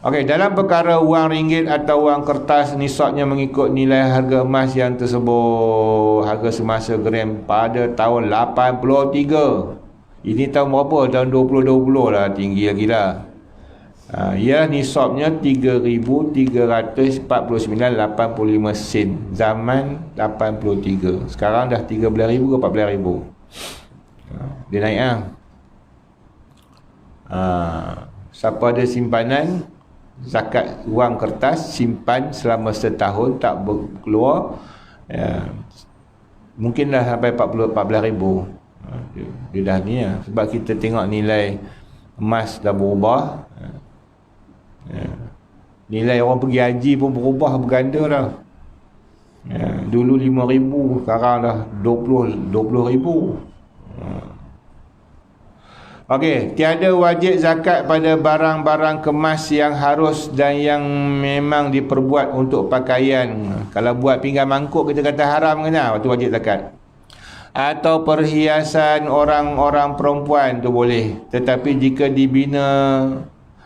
Okey, dalam perkara wang ringgit atau wang kertas, nisabnya mengikut nilai harga emas yang tersebut. Harga semasa gram pada tahun 83. Ini tahun berapa? Tahun 2020 lah, tinggi lagi lah. Ya, nisabnya 3,349.85 sen zaman 83. Sekarang dah 13,000 ke 14,000. Dia naik lah. Siapa ada simpanan zakat wang kertas, simpan selama setahun tak keluar, mungkin dah sampai 14,000. Dia dah ni lah. Sebab kita tengok nilai emas dah berubah. Nilai orang pergi haji pun berubah, berganda dah. Dulu 5,000, sekarang dah 20,000. Okey, tiada wajib zakat pada barang-barang kemas yang harus dan yang memang diperbuat untuk pakaian. Kalau buat pinggan mangkuk kita kata haram kena, itu wajib zakat. Atau perhiasan orang-orang perempuan tu boleh. Tetapi jika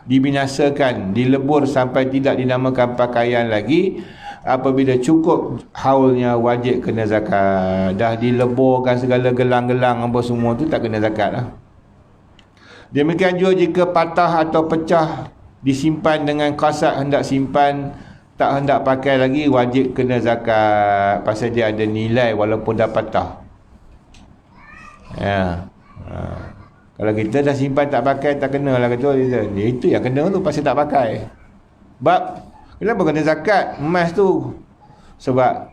dibinasakan, dilebur sampai tidak dinamakan pakaian lagi, apabila cukup haulnya wajib kena zakat. Dah dileburkan segala gelang-gelang apa semua tu tak kena zakat lah. Demikian juga jika patah atau pecah disimpan dengan kasat hendak simpan, tak hendak pakai lagi, wajib kena zakat. Pasal dia ada nilai walaupun dah patah. Kalau kita dah simpan tak pakai, tak kena lah kata. Itu yang kena tu, pasal tak pakai. Bab, kenapa kena zakat emas tu? Sebab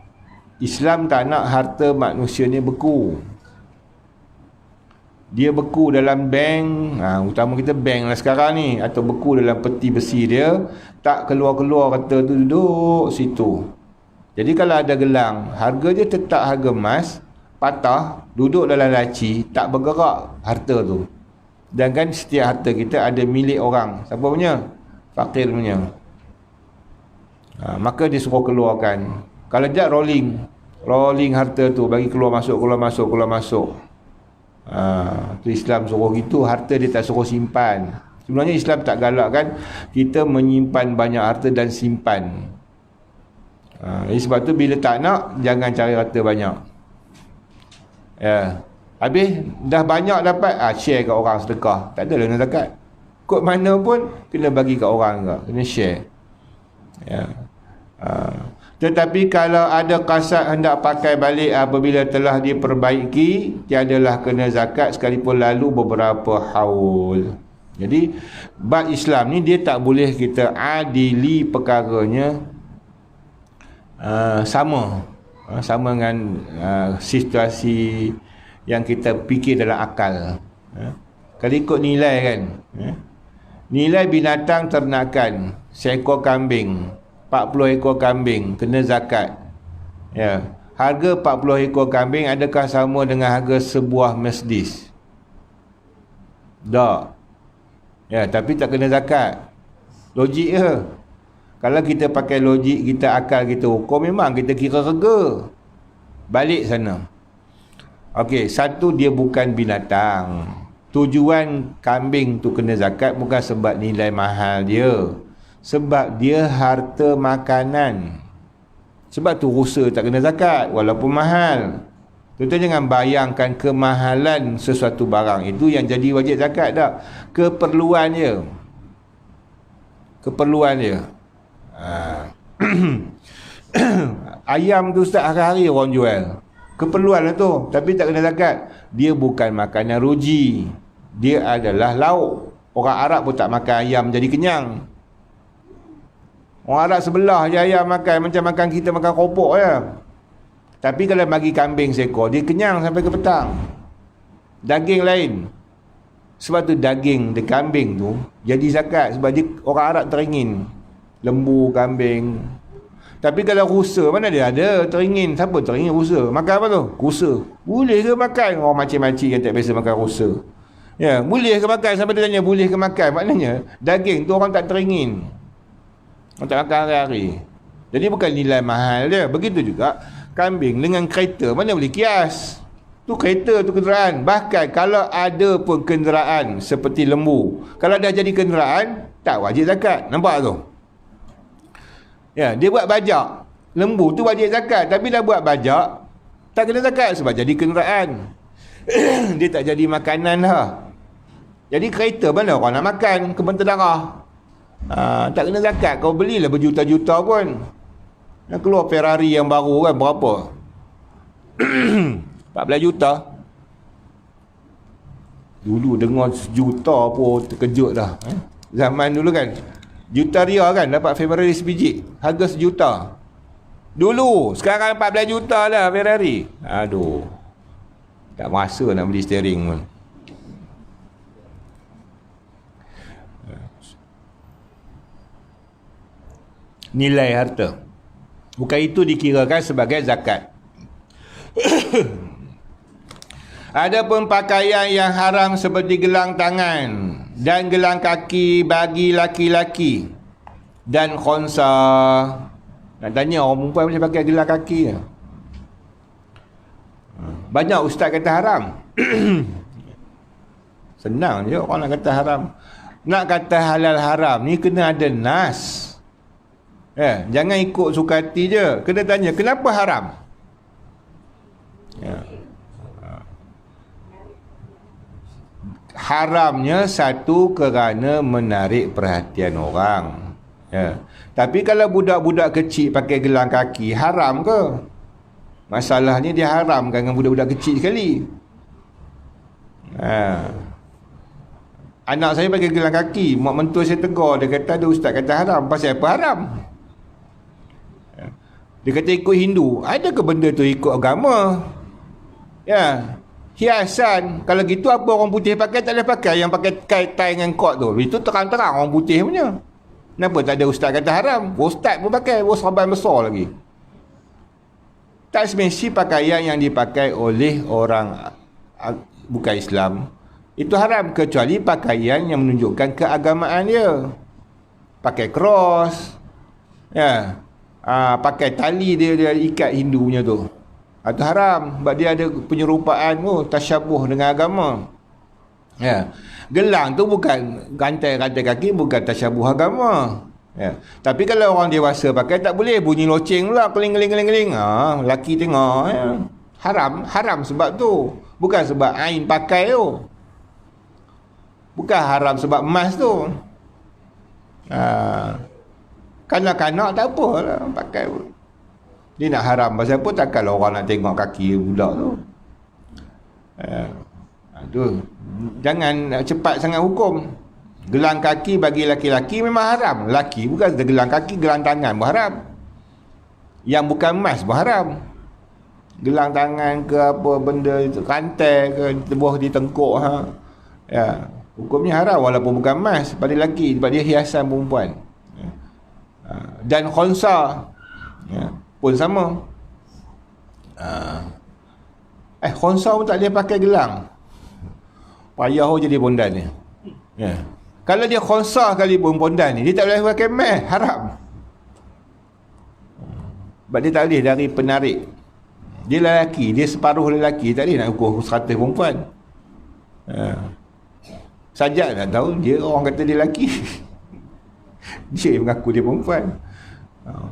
Islam tak nak harta manusia ni beku. Dia beku dalam bank, utama kita bank lah sekarang ni, atau beku dalam peti besi dia, tak keluar-keluar kata tu, duduk situ. Jadi kalau ada gelang, harga dia tetap harga emas, patah, duduk dalam laci, tak bergerak harta tu. Dan kan setiap harta kita ada milik orang. Siapa punya? Fakir punya. Maka dia suruh keluarkan. Kalau tak rolling harta tu, bagi keluar masuk. Tu Islam suruh gitu. Harta dia tak suruh simpan. Sebenarnya Islam tak galakkan kita menyimpan banyak harta dan simpan. Jadi sebab tu bila tak nak, jangan cari harta banyak. Habis dah banyak dapat, share kat orang, sedekah. Tak ada lah nak zakat. Kod mana pun kena bagi kat orang ke, kena share. Tetapi kalau ada kasat hendak pakai balik apabila telah diperbaiki, tiadalah kena zakat sekalipun lalu beberapa haul. Jadi bab Islam ni dia tak boleh kita adili perkaranya sama dengan situasi yang kita fikir dalam akal. Kalau ikut nilai kan, nilai binatang ternakan, seekor kambing, 40 ekor kambing kena zakat. Harga 40 ekor kambing adakah sama dengan harga sebuah Mercedes? Tak. Tapi tak kena zakat. Logik je. Kalau kita pakai logik, kita akal kita hukum, memang kita kira harga. Balik sana. Okey, satu, dia bukan binatang. Tujuan kambing tu kena zakat bukan sebab nilai mahal dia, sebab dia harta makanan. Sebab tu rusa tak kena zakat walaupun mahal. Tuan jangan bayangkan kemahalan sesuatu barang itu yang jadi wajib zakat tak. Keperluan dia. Ayam tu Ustaz hari-hari orang jual. Keperluan lah tu, tapi tak kena zakat. Dia bukan makanan ruji. Dia adalah lauk. Orang Arab pun tak makan ayam jadi kenyang. Orang Arab sebelah je ayam makan, macam makan kita makan keropok je. Tapi kalau bagi kambing seekor, dia kenyang sampai ke petang. Daging lain. Sebab tu daging de kambing tu jadi zakat, sebab dia orang Arab teringin lembu kambing. Tapi kalau rusa, mana dia ada teringin? Siapa teringin rusa? Makan apa tu? Rusa. Boleh ke makan? Orang makcik-makcik yang tak biasa makan rusa. Boleh ke makan? Sampai dia tanya boleh ke makan? Maknanya daging tu orang tak teringin. Orang tak makan hari-hari. Jadi bukan nilai mahal dia. Begitu juga kambing dengan kereta, mana boleh kias. Tu kereta, tu kenderaan. Bahkan kalau ada pun kenderaan seperti lembu, kalau dah jadi kenderaan, tak wajib zakat. Nampak tu? Ya, dia buat bajak. Lembu tu wajib zakat, tapi dah buat bajak, tak kena zakat sebab jadi kenderaan. Dia tak jadi makanan dah. Jadi kereta mana orang nak makan? Kebentang darah. Tak kena zakat. Kau belilah berjuta-juta pun. Nak keluar Ferrari yang baru kan berapa? 14 juta. Dulu dengar sejuta pun terkejut dah. Zaman dulu kan, juta ria kan dapat Ferrari sebiji, harga sejuta. Dulu, sekarang 14 juta lah Ferrari. Aduh, tak masa nak beli steering pun. Nilai harta, bukan itu dikirakan sebagai zakat. Adapun pakaian yang haram seperti gelang tangan dan gelang kaki bagi laki-laki dan khonsa. Nak tanya orang perempuan boleh pakai gelang kaki ke? Banyak ustaz kata haram. Senang je orang nak kata haram. Nak kata halal haram ni kena ada nas. Jangan ikut suka hati je. Kena tanya kenapa haram? Haramnya satu kerana menarik perhatian orang. Tapi kalau budak-budak kecil pakai gelang kaki, haram ke? Masalahnya dia haramkan dengan budak-budak kecil sekali. Anak saya pakai gelang kaki, mak mentua saya tegur, dia kata ada ustaz kata haram. Pasal apa haram? Dia kata ikut Hindu. Ada ke benda tu ikut agama? Hiasan. Kalau gitu apa orang putih pakai tak boleh pakai? Yang pakai tie dengan kot tu, itu terang-terang orang putih punya. Kenapa tak ada ustaz kata haram? Ustaz pun pakai, serban besar lagi. Tak semesti pakaian yang dipakai oleh orang bukan Islam itu haram, kecuali pakaian yang menunjukkan keagamaan dia. Pakai cross, pakai tali dia ikat Hindu punya tu, itu haram sebab dia ada penyerupaan tasyabuh dengan agama. Gelang tu bukan rantai-rantai kaki, bukan tasyabuh agama. Tapi kalau orang dewasa pakai tak boleh, bunyi loceng pula, keling-keling-keling. Laki tengok. Haram sebab tu, bukan sebab ain pakai tu. Bukan haram sebab emas tu. Kanak-kanak tak apalah pakai pun. Dia nak haram pasal apa? Takkanlah orang nak tengok kaki budak tu. Tu jangan cepat sangat hukum. Gelang kaki bagi laki-laki memang haram. Laki bukan gelang kaki, gelang tangan pun haram. Yang bukan emas pun haram. Gelang tangan ke apa benda itu, rantai ke tebuh di tengkuk, hukumnya haram walaupun bukan emas pada lelaki, sebab dia hiasan perempuan. Dan khonsa pun sama. Khonsa pun tak boleh pakai gelang. Payah jadi bondan ni. Kalau dia khonsa kali pun bondan ni, dia tak boleh pakai emas, haram. Sebab dia tak boleh dari penarik. Dia lelaki, dia separuh lelaki, tak boleh nak ukur 100 perempuan. Sajak tak tahu, dia orang kata dia lelaki. Dia mengaku dia perempuan.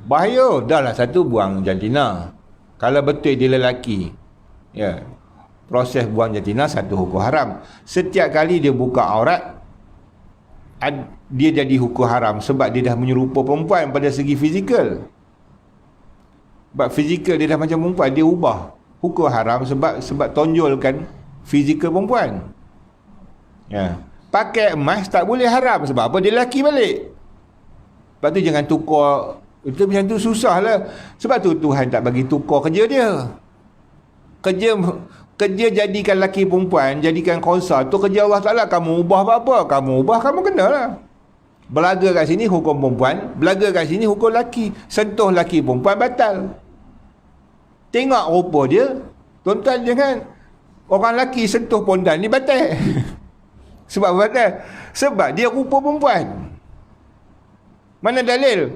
Bahaya. Dah lah satu buang jantina. Kalau betul dia lelaki, proses buang jantina satu hukum haram. Setiap kali dia buka aurat, dia jadi hukum haram sebab dia dah menyerupa perempuan pada segi fizikal. Sebab fizikal dia dah macam perempuan, dia ubah hukum haram sebab tonjolkan fizikal perempuan. Pakai emas tak boleh haram sebab apa? Dia lelaki balik. Sebab tu jangan tukar. Itu macam tu susah lah. Sebab tu Tuhan tak bagi tukar kerja dia. Kerja jadikan lelaki perempuan, jadikan khonsa, tu kerja Allah Ta'ala. Kamu ubah apa-apa, kamu ubah, kamu kena lah. Belaga kat sini hukum perempuan, belaga kat sini hukum lelaki. Sentuh lelaki perempuan batal. Tengok rupa dia, tuan-tuan jangan orang lelaki sentuh pondan ni batal. Sebab apa batal? Sebab dia rupa perempuan. Mana dalil?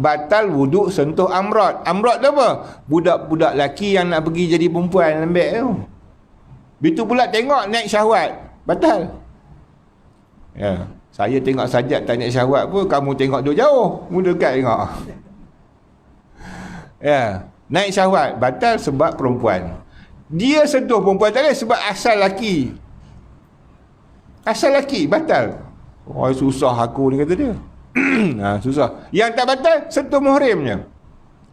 Batal wuduk sentuh amrat. Amrat tu apa? Budak-budak lelaki yang nak pergi jadi perempuan lembek tu. Begitu pula tengok naik syahwat, batal. Ya, saya tengok sajak tak naik syahwat pun, kamu tengok duduk jauh, mu dekat tengok. Ya, naik syahwat batal sebab perempuan. Dia sentuh perempuan tak boleh sebab asal laki. Asal laki batal. Oh, susah aku ni, kata dia. Susah. Yang tak batal sentuh muhrimnya.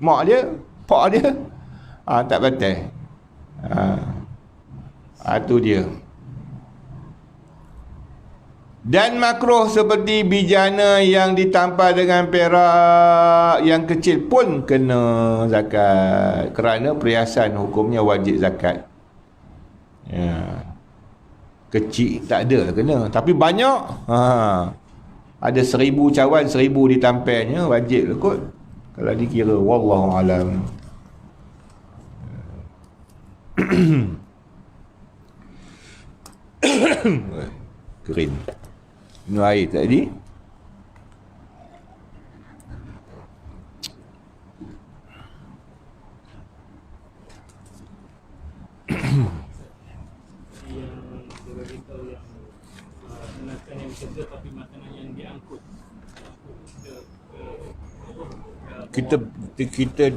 Mak dia, pak dia, tak batal. Itu dia. Dan makruh seperti bijana yang ditampal dengan perak yang kecil pun kena zakat, kerana perhiasan hukumnya wajib zakat. Ya. Kecil tak ada kena, tapi banyak, ada 1000 cawan, 1000 ditampalnya, wajib lah kot kalau dikira. Wallahu alam. Kering. Minum air tadi. Kita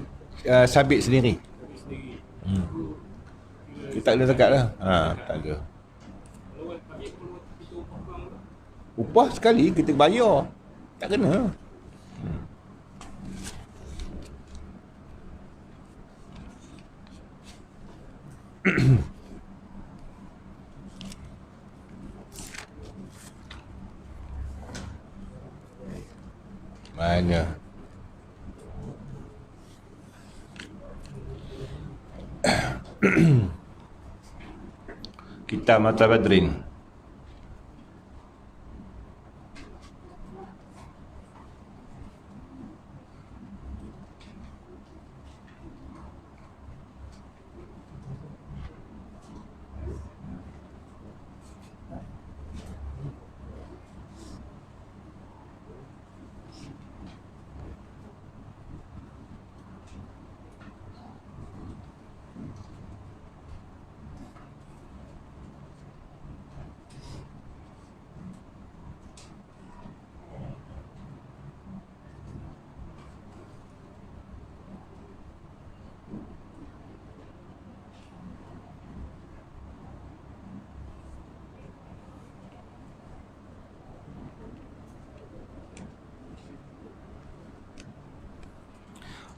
sabit sendiri. Kita tak ada zakat lah. Tak ada. Upah sekali kita bayar, tak kena. Mana? Kitab Mata Badrin.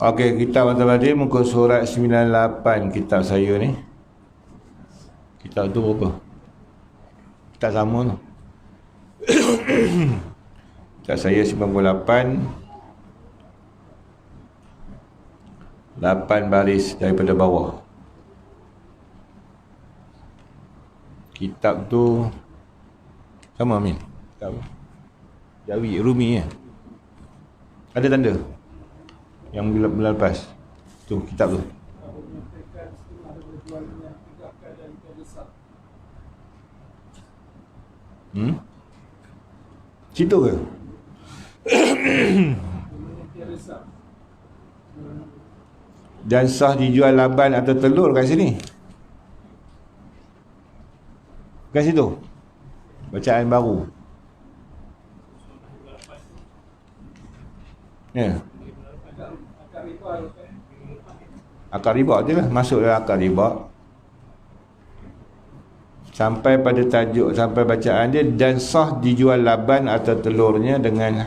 Okey, kitab Mata Badrin muka surat 98, kitab saya ni. Kitab tu berapa? Kitab sama tu. Kitab saya 98, 8 baris daripada bawah. Kitab tu sama Amin. Kitab Jawi Rumi ya. Ada tanda yang bulan lepas tu kitab tu. Situ ke? Dan sah dijual laban atau telur kat sini. Kat situ. Bacaan baru. Ya. Akar riba je lah, masuk dalam akar riba. Sampai pada tajuk, sampai bacaan dia, dan sah dijual laban atau telurnya dengan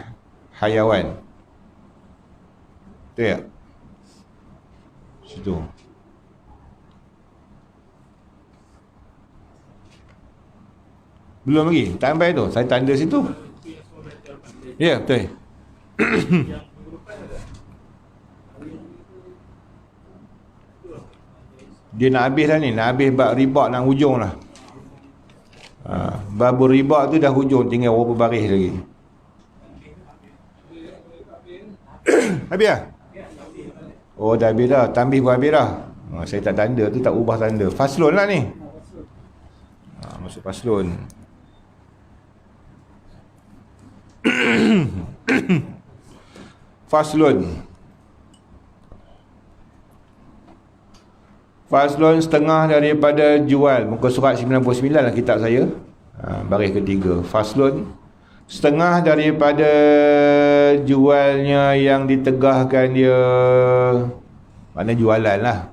hayawan. Betul tak? Situ. Belum lagi, tak sampai tu. Saya tanda situ. Ya, betul. Dia nak habis dah ni, nak habis bab riba nak hujung lah. Bab riba tu dah hujung, tinggal berapa baris lagi. Habis dah? Oh dah habis dah, tambih pun habis dah. Saya tak tanda tu, tak ubah tanda. Faslun lah ni. Masuk faslun. Faslun. Faslun, setengah daripada jual. Muka surat 99 lah kitab saya. Baris ketiga. Faslun, setengah daripada jualnya yang ditegahkan dia, makna jualan lah.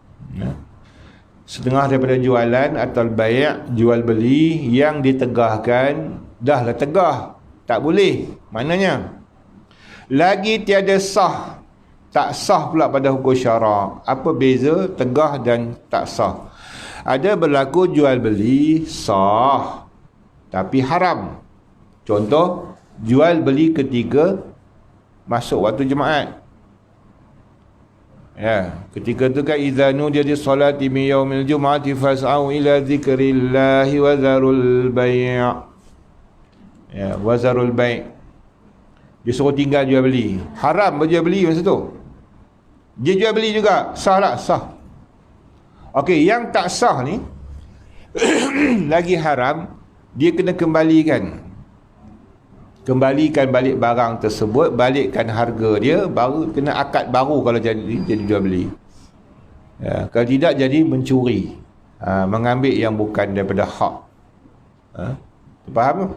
Setengah daripada jualan atau bai', jual beli yang ditegahkan, dah lah tegah, tak boleh. Maknanya lagi tiada sah, tak sah pula pada hukum syarak. Apa beza tegah dan tak sah? Ada berlaku jual beli sah tapi haram. Contoh, jual beli ketika masuk waktu Jumaat. Ya, ketika tu kan idza nudiya lis-salati min yaumil jum'ati fas'au ila dzikrillahi wa zarul bai'. Ya, wa zarul bai'. Dia suruh tinggal jual beli. Haram berjual beli masa tu. Dia jual beli juga, sah tak? Sah. Okey, yang tak sah ni lagi haram, dia kena kembalikan balik barang tersebut, balikkan harga dia, baru kena akad baru kalau jadi jual beli. Ya, kalau tidak jadi mencuri, mengambil yang bukan daripada hak. Faham?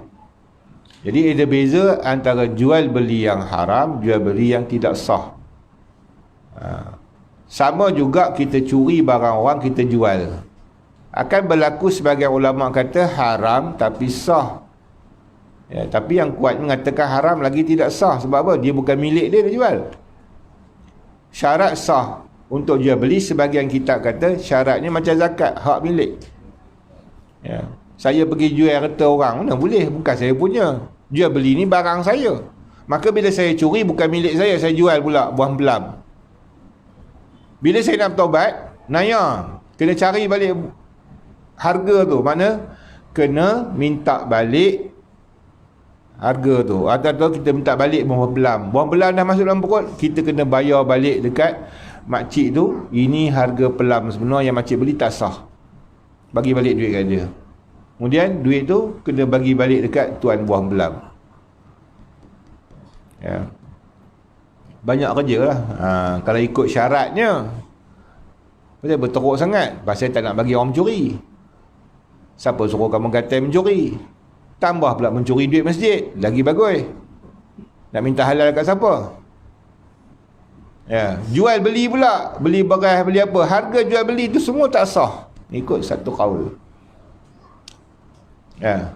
Jadi ada beza antara jual beli yang haram, jual beli yang tidak sah. Sama juga kita curi barang orang, kita jual. Akan berlaku sebagian ulama kata haram tapi sah. Ya, tapi yang kuat mengatakan haram lagi tidak sah. Sebab apa? Dia bukan milik dia jual. Syarat sah untuk jual beli, sebagian kitab kata syaratnya macam zakat, hak milik. Ya. Saya pergi jual harta orang, mana boleh, bukan saya punya. Jual beli ni barang saya. Maka bila saya curi, bukan milik saya jual pula buah pelam. Bila saya nak bertaubat, naya, kena cari balik harga tu. Mana? Kena minta balik harga tu. Atau kita minta balik buah pelam. Buah pelam dah masuk dalam perut, kita kena bayar balik dekat makcik tu. Ini harga pelam sebenar yang makcik beli, tak sah. Bagi balik duit kat dia. Kemudian duit tu kena bagi balik dekat tuan buah pelam. Ya. Banyak kerja lah. Kalau ikut syaratnya, pasal berteruk sangat. Pasal tak nak bagi orang mencuri. Siapa suruh kamu kata mencuri? Tambah pula mencuri duit masjid, lagi bagus. Nak minta halal kat siapa? Ya, jual beli pula, beli barang, beli apa, harga jual beli tu semua tak sah ikut satu kaul. Ya.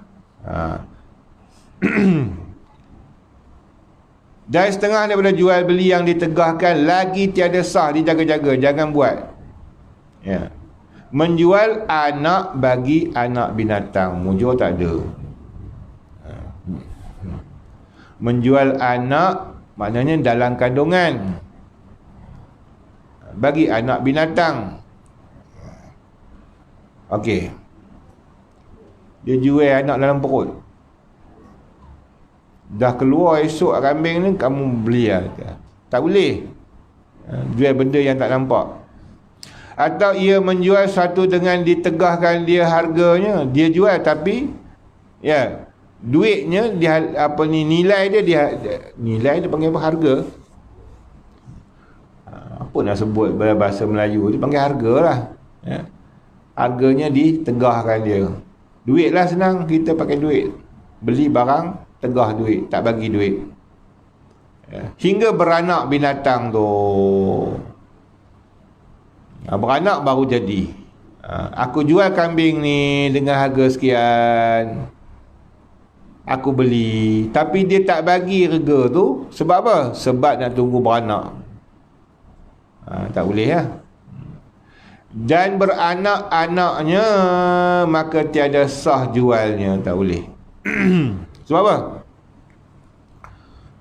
Dan setengah daripada jual beli yang ditegahkan lagi tiada sah, dijaga-jaga, jangan buat. Ya. Menjual anak bagi anak binatang, mujur tak ada. Menjual anak maknanya dalam kandungan bagi anak binatang. Okey, dia jual anak dalam perut, dah keluar esok kambing ni, kamu beli lah. Tak boleh jual benda yang tak nampak. Atau ia menjual satu dengan ditegahkan dia harganya, dia jual tapi ya, duitnya dia, apa ni, nilai dia nilai dia panggil apa, harga. Apa nak sebut bahasa Melayu, dia panggil harga lah. Ya. Harganya ditegahkan dia. Duit lah senang, kita pakai duit. Beli barang, tegah duit, tak bagi duit. Ya. Hingga beranak binatang tu. Beranak baru jadi. Aku jual kambing ni dengan harga sekian, aku beli, tapi dia tak bagi harga tu. Sebab apa? Sebab nak tunggu beranak. Tak boleh lah. Dan beranak-anaknya, maka tiada sah jualnya, tak boleh. Sebab apa?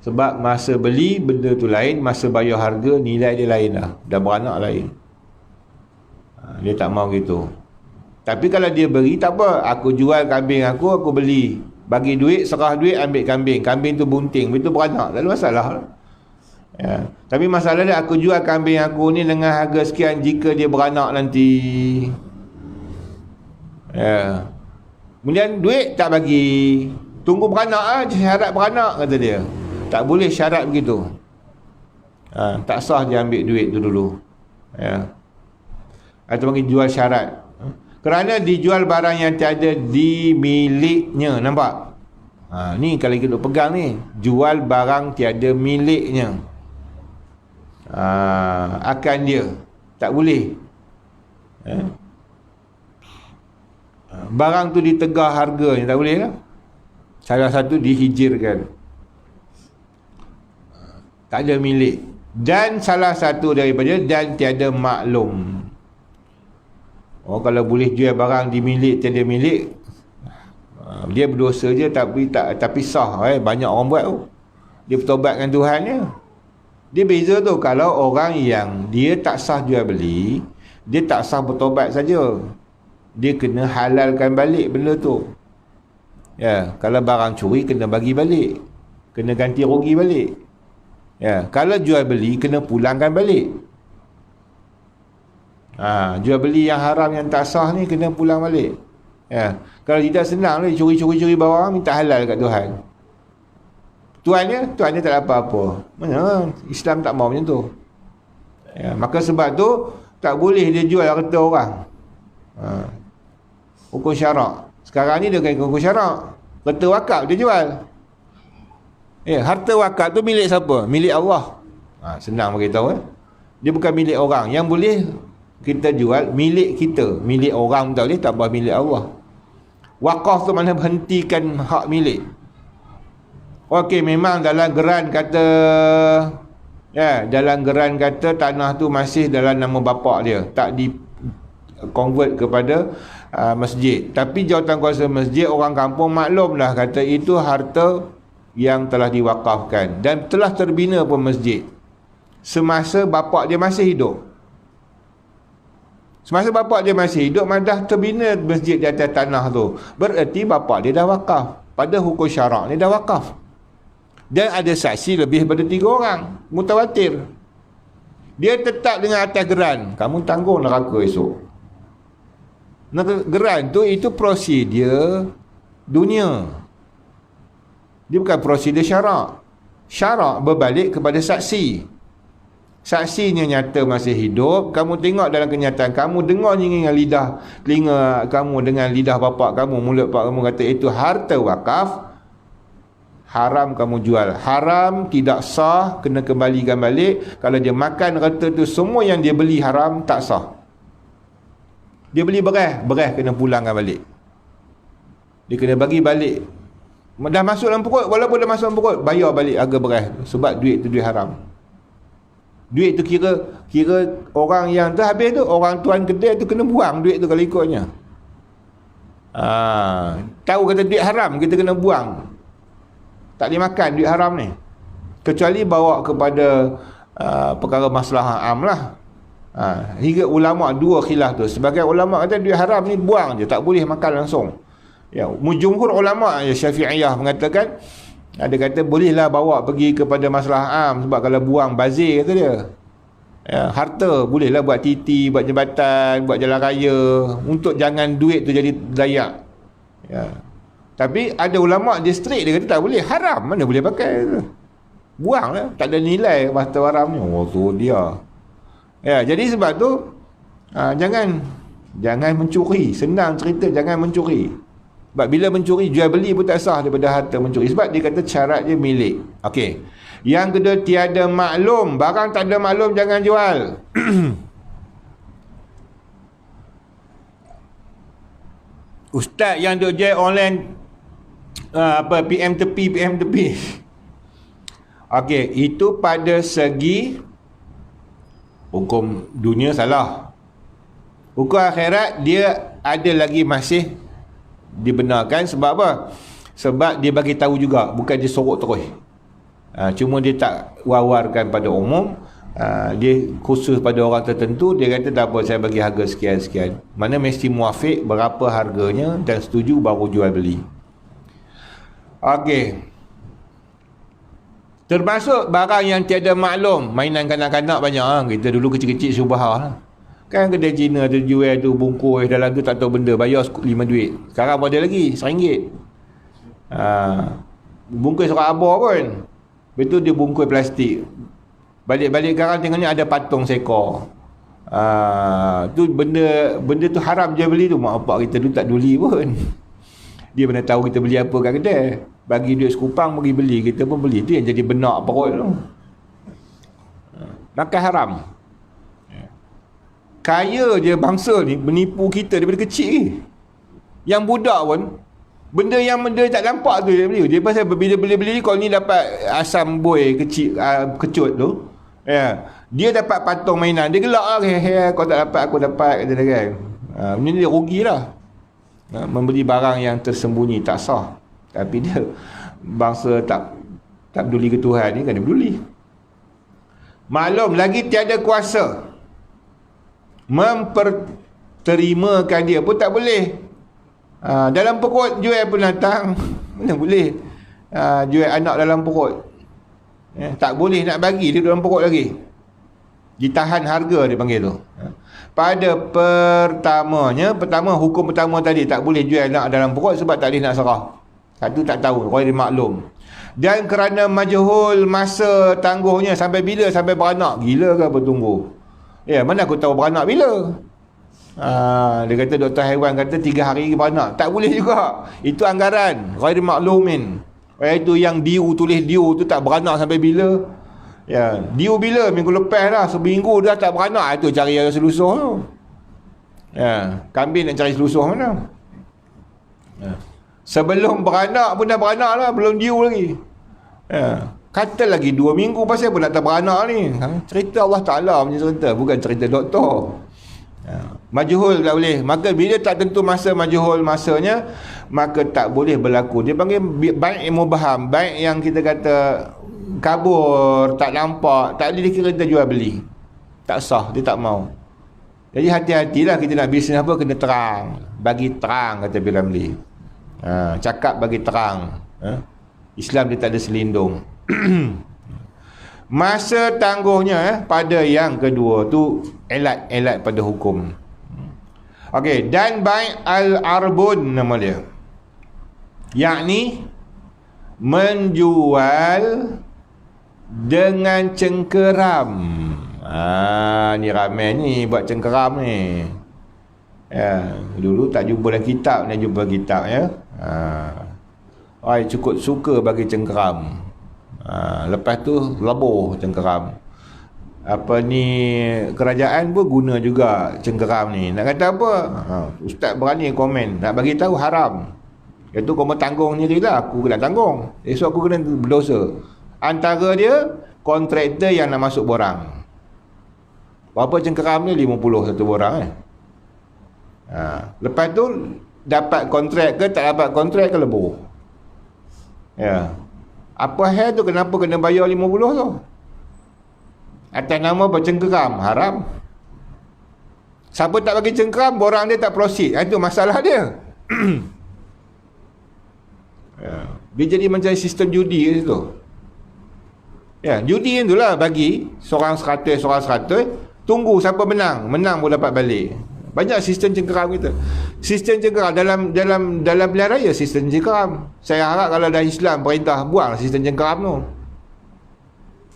Sebab masa beli benda tu lain, masa bayar harga nilai dia lain lah. Dan beranak lain. Dia tak mau gitu. Tapi kalau dia beri, tak apa, aku jual kambing aku beli, bagi duit, serah duit, ambil kambing. Kambing tu bunting, itu beranak, tak ada masalah. Ya. Tapi masalah dia, aku jual kambing aku ni dengan harga sekian, jika dia beranak nanti. Ya. Kemudian duit tak bagi, tunggu beranak lah, syarat beranak, kata dia. Tak boleh syarat begitu. Tak sah dia ambil duit tu dulu. Ya. atau panggil jual syarat. Kerana dijual barang yang tiada di miliknya. Nampak? Ni kalau kita pegang ni, jual barang tiada miliknya. Akan dia tak boleh. Barang tu ditegah harganya, tak boleh lah. Salah satu dihijirkan, tak ada milik. Dan salah satu daripada dan tiada maklum. Kalau boleh jual barang di milik tiada milik, dia berdosa je tapi sah. Banyak orang buat tu. Dia bertobatkan Tuhannya. Dia beza tu. Kalau orang yang dia tak sah jual beli, dia tak sah bertobat saja, dia kena halalkan balik benda tu. Kalau barang curi, kena bagi balik, kena ganti rugi balik. Kalau jual beli, kena pulangkan balik. Jual beli yang haram, yang tak sah ni, kena pulang balik. Kalau tidak, senang ni, curi barang, minta halal kat Tuhan. Tuannya tak ada apa-apa. Mana Islam tak mau macam tu. Maka sebab tu tak boleh dia jual harta orang. Hukum syarak. Sekarang ni dia kena hukum syarak. Harta wakaf dia jual. Harta wakaf tu milik siapa? Milik Allah. Senang beritahu. Dia bukan milik orang. Yang boleh kita jual milik kita. Milik orang tak boleh, tak apa milik Allah. Wakaf tu mana hentikan hak milik. Okey, memang dalam geran kata dalam geran kata tanah tu masih dalam nama bapa dia, tak di convert kepada masjid. Tapi jawatankuasa masjid, orang kampung maklumlah kata itu harta yang telah diwakafkan dan telah terbina pun masjid semasa bapa dia masih hidup. Semasa bapa dia masih hidup, dah terbina masjid di atas tanah tu. Bererti bapa dia dah wakaf. Pada hukum syarak ni dah wakaf. Dan ada saksi lebih daripada 3 orang. Mutawatir. Dia tetap dengan atas geran. Kamu tanggung neraka esok. Geran tu, itu prosedur dunia. Dia bukan prosedur syarak. Syarak berbalik kepada saksi. Saksinya nyata masih hidup. Kamu tengok dalam kenyataan, kamu dengar dengan lidah, telinga kamu dengan lidah bapak kamu, mulut bapak kamu kata itu harta wakaf. Haram kamu jual. Haram, tidak sah, kena kembalikan balik. Kalau dia makan harta tu, semua yang dia beli haram, tak sah. Dia beli beras kena pulangkan balik. Dia kena bagi balik. Dah masuk dalam perut, walaupun dah masuk dalam perut, bayar balik harga beras tu. Sebab duit tu duit haram. Duit tu kira orang yang tu habis tu, orang tuan kedai tu kena buang duit tu kalau ikutnya. Tahu kata duit haram, kita kena buang. Tak boleh makan duit haram ni. Kecuali bawa kepada perkara masalah am lah. Hingga ulama' 2 khilaf tu. Sebagai ulama' kata duit haram ni buang je, tak boleh makan langsung. Jumhur ulama' Syafi'iyah mengatakan, ada kata bolehlah bawa pergi kepada masalah am, sebab kalau buang bazir kata dia. Harta bolehlah buat titi, buat jambatan, buat jalan raya, untuk jangan duit tu jadi dayak. Tapi ada ulama' dia straight, dia kata tak boleh, haram, mana boleh pakai tu. Buang lah, tak ada nilai harta haram ni. Tu dia. Jadi sebab tu jangan mencuri. Senang cerita, jangan mencuri. Sebab bila mencuri, jual beli pun tak sah daripada harta mencuri. Sebab dia kata syarat dia milik. Okey. Yang kedua, tiada maklum. Barang tak ada maklum, jangan jual. Ustaz yang duk jual online, PM tepi. Okey, itu pada segi hukum dunia salah. Hukum akhirat dia ada lagi masih dibenarkan. Sebab apa? Sebab dia bagi tahu juga, bukan dia sorok terus. Cuma dia tak wawarkan pada umum. Dia khusus pada orang tertentu. Dia kata tak apa, saya bagi harga sekian-sekian. Mana mesti muafiq berapa harganya dan setuju baru jual beli. Okey. Termasuk barang yang tiada maklum. Mainan kanak-kanak banyak. Kita dulu kecil-kecil subah. Kan kedai Cina tu jual tu bungkus dalam tu tak tahu benda, bayar 5 duit. Sekarang apa ada lagi? RM1. Bungkus surat abah pun. Betul, dia bungkus plastik. Balik-balik sekarang tengok ni ada patung seekor. Tu benda tu haram jual beli tu, mak bapak kita tu tak peduli pun. Dia mana tahu kita beli apa kat kedai. Bagi duit sekupang pergi beli, kita pun beli. Tu yang jadi benak perut tu. Makan haram. Kaya je bangsa ni menipu kita daripada kecil ni. Yang budak pun benda yang dia tak nampak tu dia beli. Dia pasal bila beli kalau ni dapat asam boy kecil kecut tu. Ya. Dia dapat patung mainan, dia gelak lah. Kau tak dapat, aku dapat, kata dia kan. Benda ni dia rugilah. Membeli barang yang tersembunyi tak sah. Tapi dia bangsa tak peduli ke Tuhan ni kan, dia peduli. Maklum lagi tiada kuasa memperterimakan dia pun tak boleh. Dalam perut jual binatang mana boleh. Jual anak dalam perut, tak boleh nak bagi dia dalam perut lagi. Ditahan harga dia panggil tu. Pada pertama hukum pertama tadi, tak boleh jual anak dalam perut sebab tak boleh nak serah. Satu tak tahu, orang dia maklum. Dan kerana majhul masa tangguhnya, sampai bila sampai beranak. Gila ke bertunggu? Ya, mana aku tahu beranak bila? Dia kata doktor haiwan kata 3 hari beranak. Tak boleh juga. Itu anggaran. Ghair maklumin. Iaitu yang diu, tulis diu tu tak beranak sampai bila? Ya, diu bila? Minggu lepas dah. Seminggu dah tak beranak. Itu cari yang selusuh tu. Ya, kambing nak cari selusuh mana? Ya. Sebelum beranak pun dah beranak lah. Belum diu lagi. Ya. Kata lagi 2 minggu pasal pun nak tak beranak ni. Cerita Allah Ta'ala punya cerita. Bukan cerita doktor. Majhul tak boleh. Maka bila tak tentu masa majhul masanya, maka tak boleh berlaku. Dia panggil baik yang mubaham, baik yang kita kata kabur, tak nampak, tak boleh dikira kita jual beli. Tak sah, dia tak mau. Jadi hati-hatilah kita nak bisnes apa, kena terang. Bagi terang, kata P.Ramlee. Cakap bagi terang. Islam dia tak ada selindung. Masa tangguhnya pada yang kedua tu elat pada hukum. Okey, dan bai' al-arbun nama dia. Yakni menjual dengan cengkeram. Ni ramai ni buat cengkeram ni. Ya, dulu tak jumpa dalam kitab, nak jumpa kitab ya. Cukup suka bagi cengkeram. Lepas tu lebuh cengkeram. Apa ni, kerajaan pun guna juga cengkeram ni. Nak kata apa? Ustaz berani komen, nak bagi tahu haram. Itu kau tanggung sendiri lah, aku kena tanggung. Esok aku kena berdosa. Antara dia kontraktor yang nak masuk borang. Berapa cengkeram ni? 50 satu borang Lepas tu dapat kontrak ke tak dapat kontrak ke lebuh. Ya. Apa hal tu, kenapa kena bayar 50 tu? Atas nama bercengkeram, haram. Siapa tak bagi cengkeram, borang dia tak proceed. Itu masalah dia. Dia jadi macam sistem judi ke situ. Ya, judi tu lah, bagi seorang 100, tunggu siapa menang pun dapat balik. Banyak sistem cengkeram kita. Sistem cengkeram dalam pilihan raya, sistem cengkeram. Saya harap kalau dah Islam perintah, buang sistem cengkeram tu.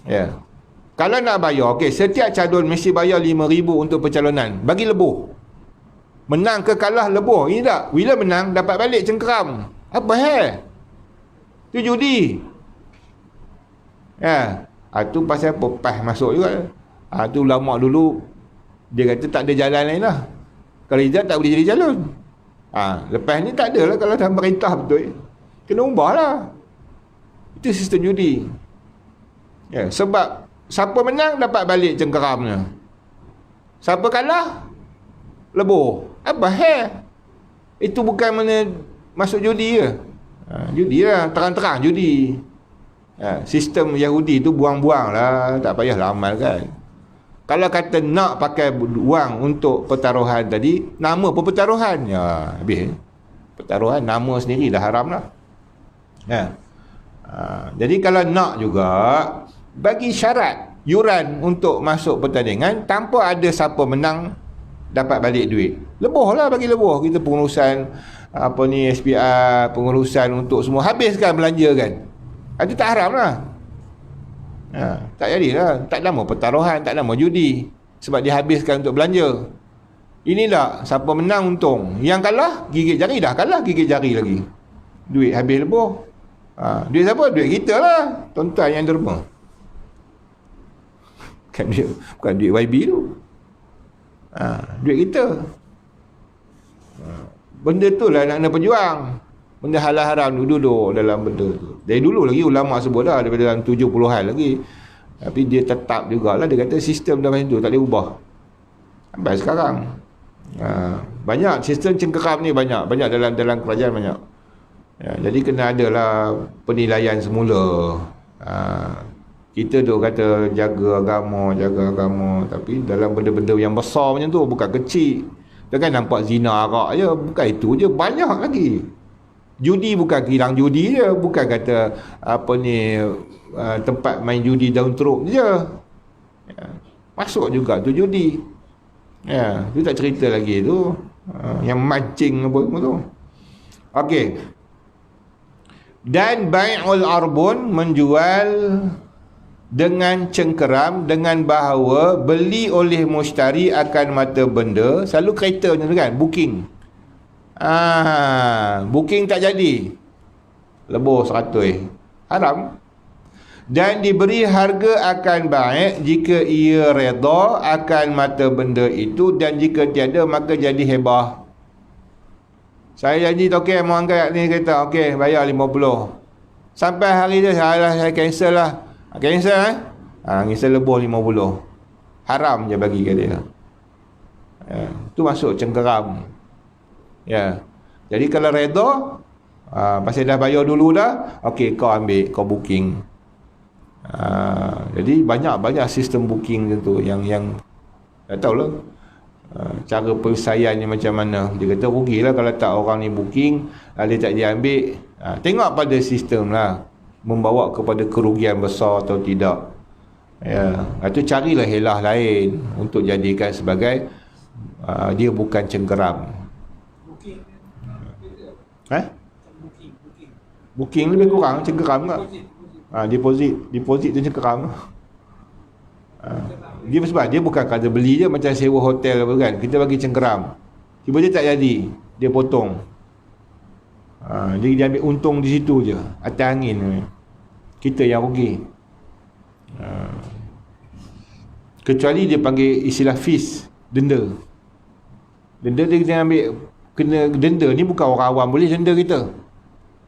Ya. Kalau nak bayar, okey, setiap calon mesti bayar 5,000 untuk pencalonan. Bagi lebuh. Menang ke kalah lebuh. Ini tak? Bila menang dapat balik cengkeram. Apa hal? Tu judi. Ya. Itu pasal popah masuk juga. Tu ulama dulu dia kata tak ada jalan lain lah. Kalau tidak tak boleh jadi calon. Lepas ni tak ada lah. Kalau dah merintah betul, kena ubah lah. Itu sistem judi. Ya, sebab siapa menang dapat balik cengkeramnya. Siapa kalah lebuh. Apa itu bukan mana masuk judi ke? Judi lah, terang-terang judi. Sistem Yahudi tu buang-buang lah, tak payahlah amalkan. Kalau kata nak pakai wang untuk pertaruhan tadi, nama pun pertaruhan. Ya, habis. Pertaruhan, nama sendiri dah haram lah. Jadi kalau nak juga, bagi syarat yuran untuk masuk pertandingan, tanpa ada siapa menang dapat balik duit. Lebuh lah, bagi lebuh. Kita pengurusan SPR, pengurusan untuk semua, habiskan belanja kan. Itu tak haram lah. Tak jadilah. Tak nama pertaruhan, tak nama judi. sebab dia habiskan untuk belanja. Inilah siapa menang untung, yang kalah gigit jari. Dah kalah gigit jari lagi, duit habis lebur. Duit siapa? Duit kita lah, tuan-tuan yang derma. Bukan duit YB tu. Duit kita. Benda tu lah nak kena berjuang. Benda halal haram duduk dalam benda tu. Dari dulu lagi ulama sebut dah, daripada dalam 70-an lagi. Tapi dia tetap jugalah, dia kata sistem dah macam tu, tak boleh ubah. Sampai sekarang. Banyak sistem cengkeram ni, banyak dalam kerajaan banyak. Jadi kena adalah penilaian semula. Kita tu kata jaga agama, tapi dalam benda-benda yang besar macam tu, bukan kecil. Dia kan nampak zina arak je, bukan itu je, banyak lagi. Judi bukan hilang judi je, bukan kata tempat main judi daun teruk je. Masuk juga tu judi. Tu tak cerita lagi tu. Yang mancing apa tu. Okey. Dan bai'ul arbun, menjual dengan cengkeram, dengan bahawa beli oleh mushtari akan mata benda. Selalu kereta macam tu kan, booking. Booking tak jadi, lebur 100, haram. Dan diberi harga akan baik jika ia redha akan mata benda itu, dan jika tiada maka jadi hebah. Saya janji okey mau angkat ni kereta, okey bayar 50. Sampai hari dia saya cancel lah. Cancel cancel lebur 50. Haram je bagi kat dia. Tu masuk cengkeram. Jadi kalau redha, pasal dah bayar dulu dah, okey kau ambil, kau booking. Jadi banyak sistem booking tu yang tak tahulah cara penyelesaiannya macam mana. Dia kata rugilah kalau tak orang ni booking, dia tak diambil. Tengok pada sistem lah, membawa kepada kerugian besar atau tidak. Itu carilah helah lain untuk jadikan sebagai dia bukan cengkeram. Booking lebih kurang cengkeram tak? Deposit tu cengkeram. Dia sebab dia bukan kata beli je macam sewa hotel apa kan. Kita bagi cengkeram, tiba-tiba tak jadi, dia potong. Dia ambil untung di situ je, atas angin. Kita yang rugi. Kecuali dia panggil istilah fees, denda. Denda dia kena ambil, kena denda ni bukan orang awam boleh denda kita.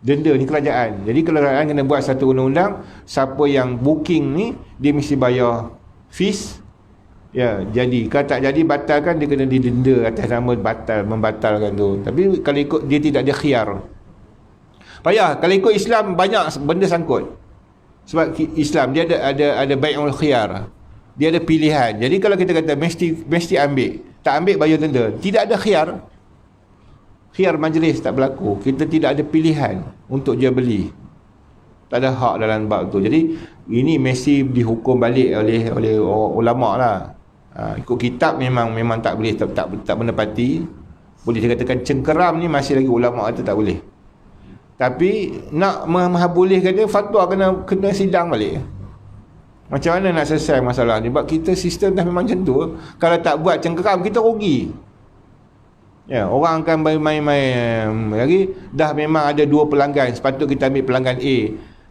Denda ni kerajaan. Jadi kerajaan kena buat satu undang-undang, siapa yang booking ni dia mesti bayar fees. Jadi kalau tak jadi batalkan, dia kena didenda atas nama membatalkan tu. Tapi kalau ikut dia tidak ada khiyar. Payah kalau ikut Islam banyak benda sangkut. Sebab Islam dia ada bai'ul khiyar. Dia ada pilihan. Jadi kalau kita kata mesti ambil, tak ambil bayar denda, tidak ada khiyar. Khiyar majlis tak berlaku. Kita tidak ada pilihan untuk jual beli. Tak ada hak dalam bab tu. Jadi ini mesti dihukum balik oleh ulama lah. Ikut kitab memang tak boleh, tak menepati. Boleh dikatakan cengkeram ni masih lagi ulama kata tak boleh. Tapi nak menghabolehkan dia, fatwa kena sidang balik. Macam mana nak selesai masalah ni? Sebab kita sistem dah memang macam tu. Kalau tak buat cengkeram, kita rugi. Orang akan main-main lagi. Dah memang ada 2 pelanggan, sepatut kita ambil pelanggan A,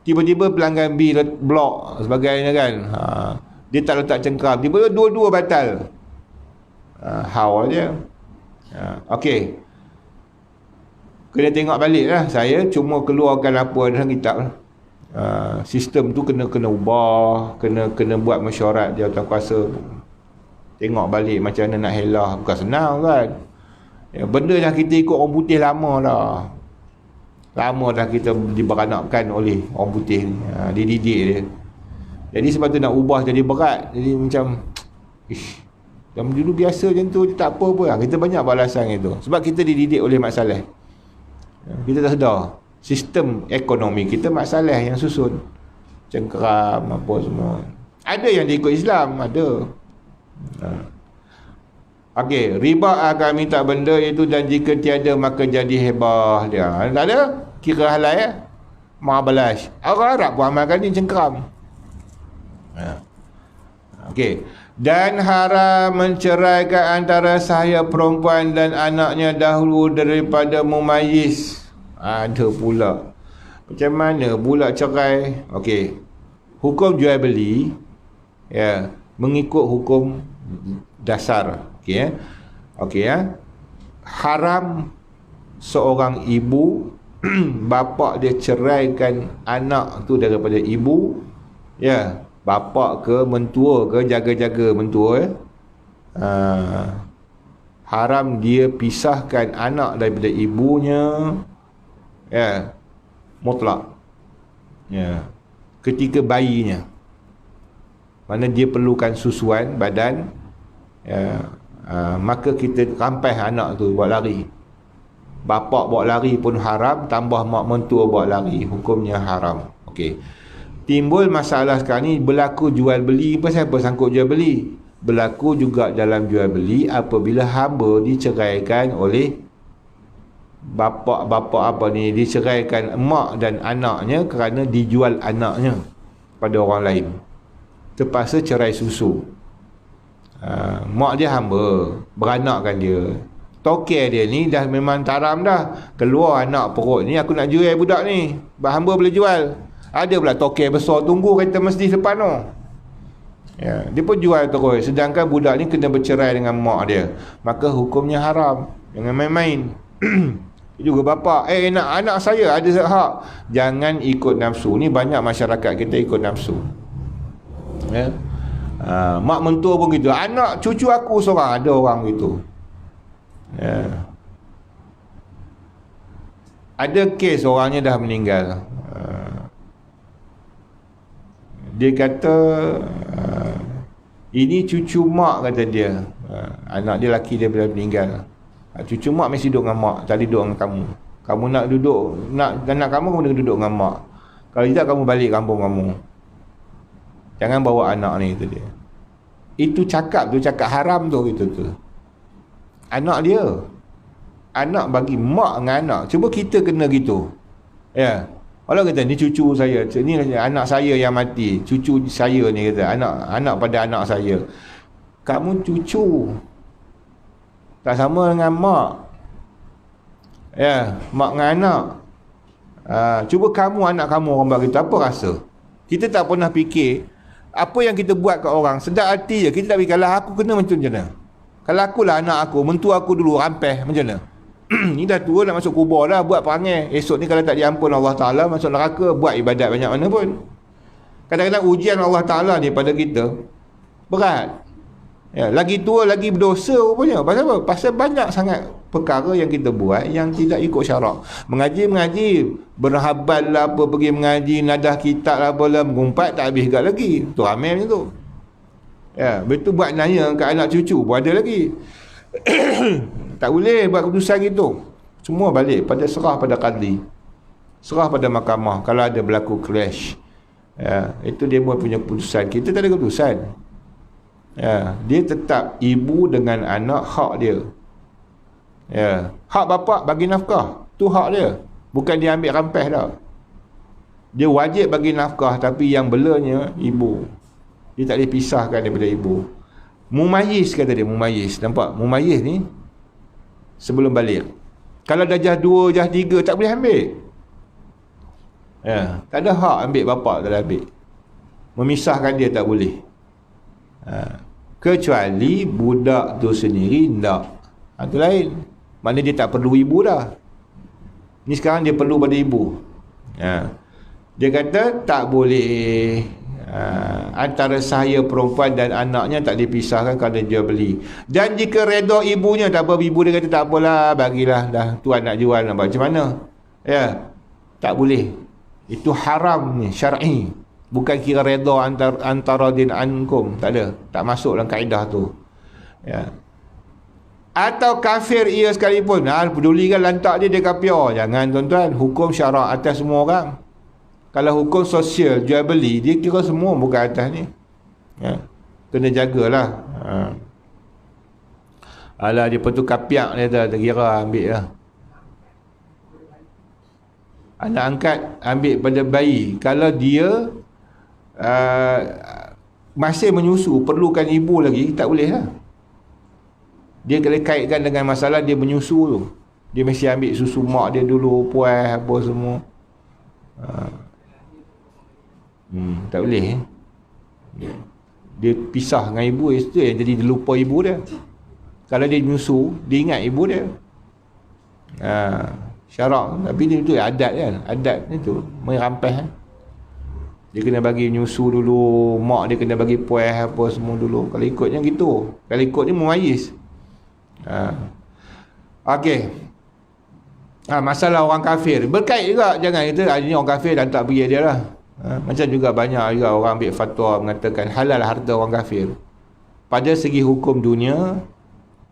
tiba-tiba pelanggan B blok sebagainya kan. Dia tak letak cengkeram, tiba-tiba dua-dua batal. How je. Okey, kena tengok balik lah. Saya cuma keluarkan apa dalam kitab lah. Sistem tu kena ubah, kena buat mesyuarat jawatankuasa. Tengok balik macam mana nak helah. Bukan senang kan. Benda yang kita ikut orang putih lama dah kita diberanakkan oleh orang putih ni. Dididik dia. Jadi sebab tu nak ubah jadi berat. Jadi macam yang dulu biasa macam tu, tak apa-apa lah. Kita banyak balasan itu. Sebab kita dididik oleh Mak Saleh. Kita tak sedar sistem ekonomi kita Mak Saleh yang susun. Cengkeram apa semua. Ada yang dia ikut Islam, ada. Okey, riba akan minta benda itu, dan jika tiada maka jadi hebah dia. Tak ada, kira halal ya. Ma'balas. Orang Arab pun amalkan ni cengkeram. Okey. Dan haram menceraikan antara sahaya perempuan dan anaknya dahulu daripada mumayyiz. Ada pula. Macam mana pula cerai? Okey. Hukum jual beli ya, mengikut hukum dasar. Okey ya. Okey ya. Haram seorang ibu bapa dia ceraikan anak tu daripada ibu, ya, bapa ke mentua ke jaga-jaga mentua, haram dia pisahkan anak daripada ibunya, ya, mutlak, ya, ketika bayinya, mana dia perlukan susuan badan, ya, maka kita rampai anak tu buat lari. Bapa buat lari pun haram, tambah mak mentua buat lari, hukumnya haram. Okey. Timbul masalah sekarang ni, berlaku jual beli. Pasal apa sangkut jual beli? Berlaku juga dalam jual beli apabila hamba diceraikan oleh bapa diceraikan mak dan anaknya kerana dijual anaknya pada orang lain. Terpaksa cerai susu. Mak dia hamba, beranakkan dia. Tokek dia ni dah memang taram dah. Keluar anak perut ni, aku nak jual budak ni. Hamba boleh jual. Ada pula tokek besar tunggu kereta masjid depan tu. Ya, dia pun jual terus. Sedangkan budak ni kena bercerai dengan mak dia. Maka hukumnya haram. Jangan main-main. Juga bapa, anak saya ada hak. Jangan ikut nafsu. Ni banyak masyarakat kita ikut nafsu. Ya. Mak mentua pun gitu. Anak cucu aku seorang, ada orang gitu. Ya. Ada kes orangnya dah meninggal. Dia kata ini cucu mak, kata dia. Anak dia lelaki dia bila meninggal. Cucu mak mesti duduk dengan mak, tak duduk dengan kamu. Kamu nak duduk, nak anak kamu kena duduk dengan mak. Kalau tidak kamu balik kampung kamu. Jangan bawa anak ni, kata dia. Itu cakap haram tu gitu tu. Anak dia, anak bagi mak dengan anak. Cuba kita kena gitu, ya. Kalau kata ni cucu saya, ni anak saya yang mati, cucu saya ni, kata anak pada anak saya. Kamu cucu, tak sama dengan mak, ya, mak dengan anak. Cuba kamu, anak kamu orang buat gitu, apa rasa? Kita tak pernah fikir apa yang kita buat kat orang, sedap hati je. Kita tak fikir, kalau aku kena macam mana? Kalau akulah anak aku, mentua aku dulu rampeh, macam mana? Ni dah tua nak masuk kubur dah, buat perangai. Esok ni kalau tak diampun Allah Ta'ala, masuk neraka, buat ibadat banyak mana pun. Kadang-kadang ujian Allah Ta'ala ni pada kita berat. Ya, lagi tua, lagi berdosa rupanya. Pasal apa? Pasal banyak sangat perkara yang kita buat yang tidak ikut syarak. Mengaji, berhabat lah apa, pergi mengaji, nadah kitab lah apa lah, mengumpat tak habis kat lagi. Tu ramai macam tu. Ya, betul buat nanya ke anak cucu pun ada lagi. Tak boleh buat keputusan gitu. Semua balik pada serah pada qadhi. Serah pada mahkamah kalau ada berlaku clash. Ya, itu dia punya keputusan. Kita tak ada keputusan. Ya, dia tetap ibu dengan anak hak dia. Ya, hak bapa bagi nafkah, tu hak dia. Bukan dia ambil rampeh dah. Dia wajib bagi nafkah, tapi yang belanya ibu. Dia tak boleh pisahkan daripada ibu. Mumayyiz, kata dia, mumayyiz. Nampak? Mumayyiz ni sebelum balik. Kalau dah jah 2, jah 3 tak boleh ambil. Ya, tak ada hak ambil bapa, tak ada ambil. Memisahkan dia tak boleh. Kecuali budak tu sendiri tak. Itu lain. Mana dia tak perlu ibu dah. Ni sekarang dia perlu pada ibu. Dia kata tak boleh antara saya perempuan dan anaknya tak dipisahkan kerana jual beli. Dan jika redha ibunya, tak apa, ibu dia kata tak apalah, bagilah dah, tuan nak jual, nak macam mana, ya, tak boleh. Itu haram ni, syar'i. Bukan kira redha antara din ankum, tak ada, tak masuk dalam kaedah tu, ya. Atau kafir ia sekalipun, pedulikan lantak dia kafir. Jangan tuan-tuan, hukum syarak atas semua orang. Kalau hukum sosial jual beli, dia kira semua bukan atas ni, ya. Kena jagalah. Alah, dia pun tu kapiak dia tak kira ambil lah. Anak angkat ambil pada bayi. Kalau dia masih menyusu, perlukan ibu lagi, tak boleh lah. Dia kalau kaitkan dengan masalah dia menyusu tu, dia mesti ambil susu mak dia dulu, puas apa semua. Tak boleh. Dia pisah dengan ibu, itu yang jadi dia lupa ibu dia. Kalau dia menyusu, dia ingat ibu dia. Syarak. Tapi dia itu adat kan. Adat itu merampas kan. Dia kena bagi menyusu dulu, mak dia kena bagi puas apa semua dulu. Kalau ikutnya gitu. Kalau ikutnya memayis. Okey. Masalah orang kafir berkait juga. Jangan kita ini orang kafir dan tak pergi dia lah. Macam juga banyak juga orang ambil fatwa mengatakan halal harta orang kafir. Pada segi hukum dunia,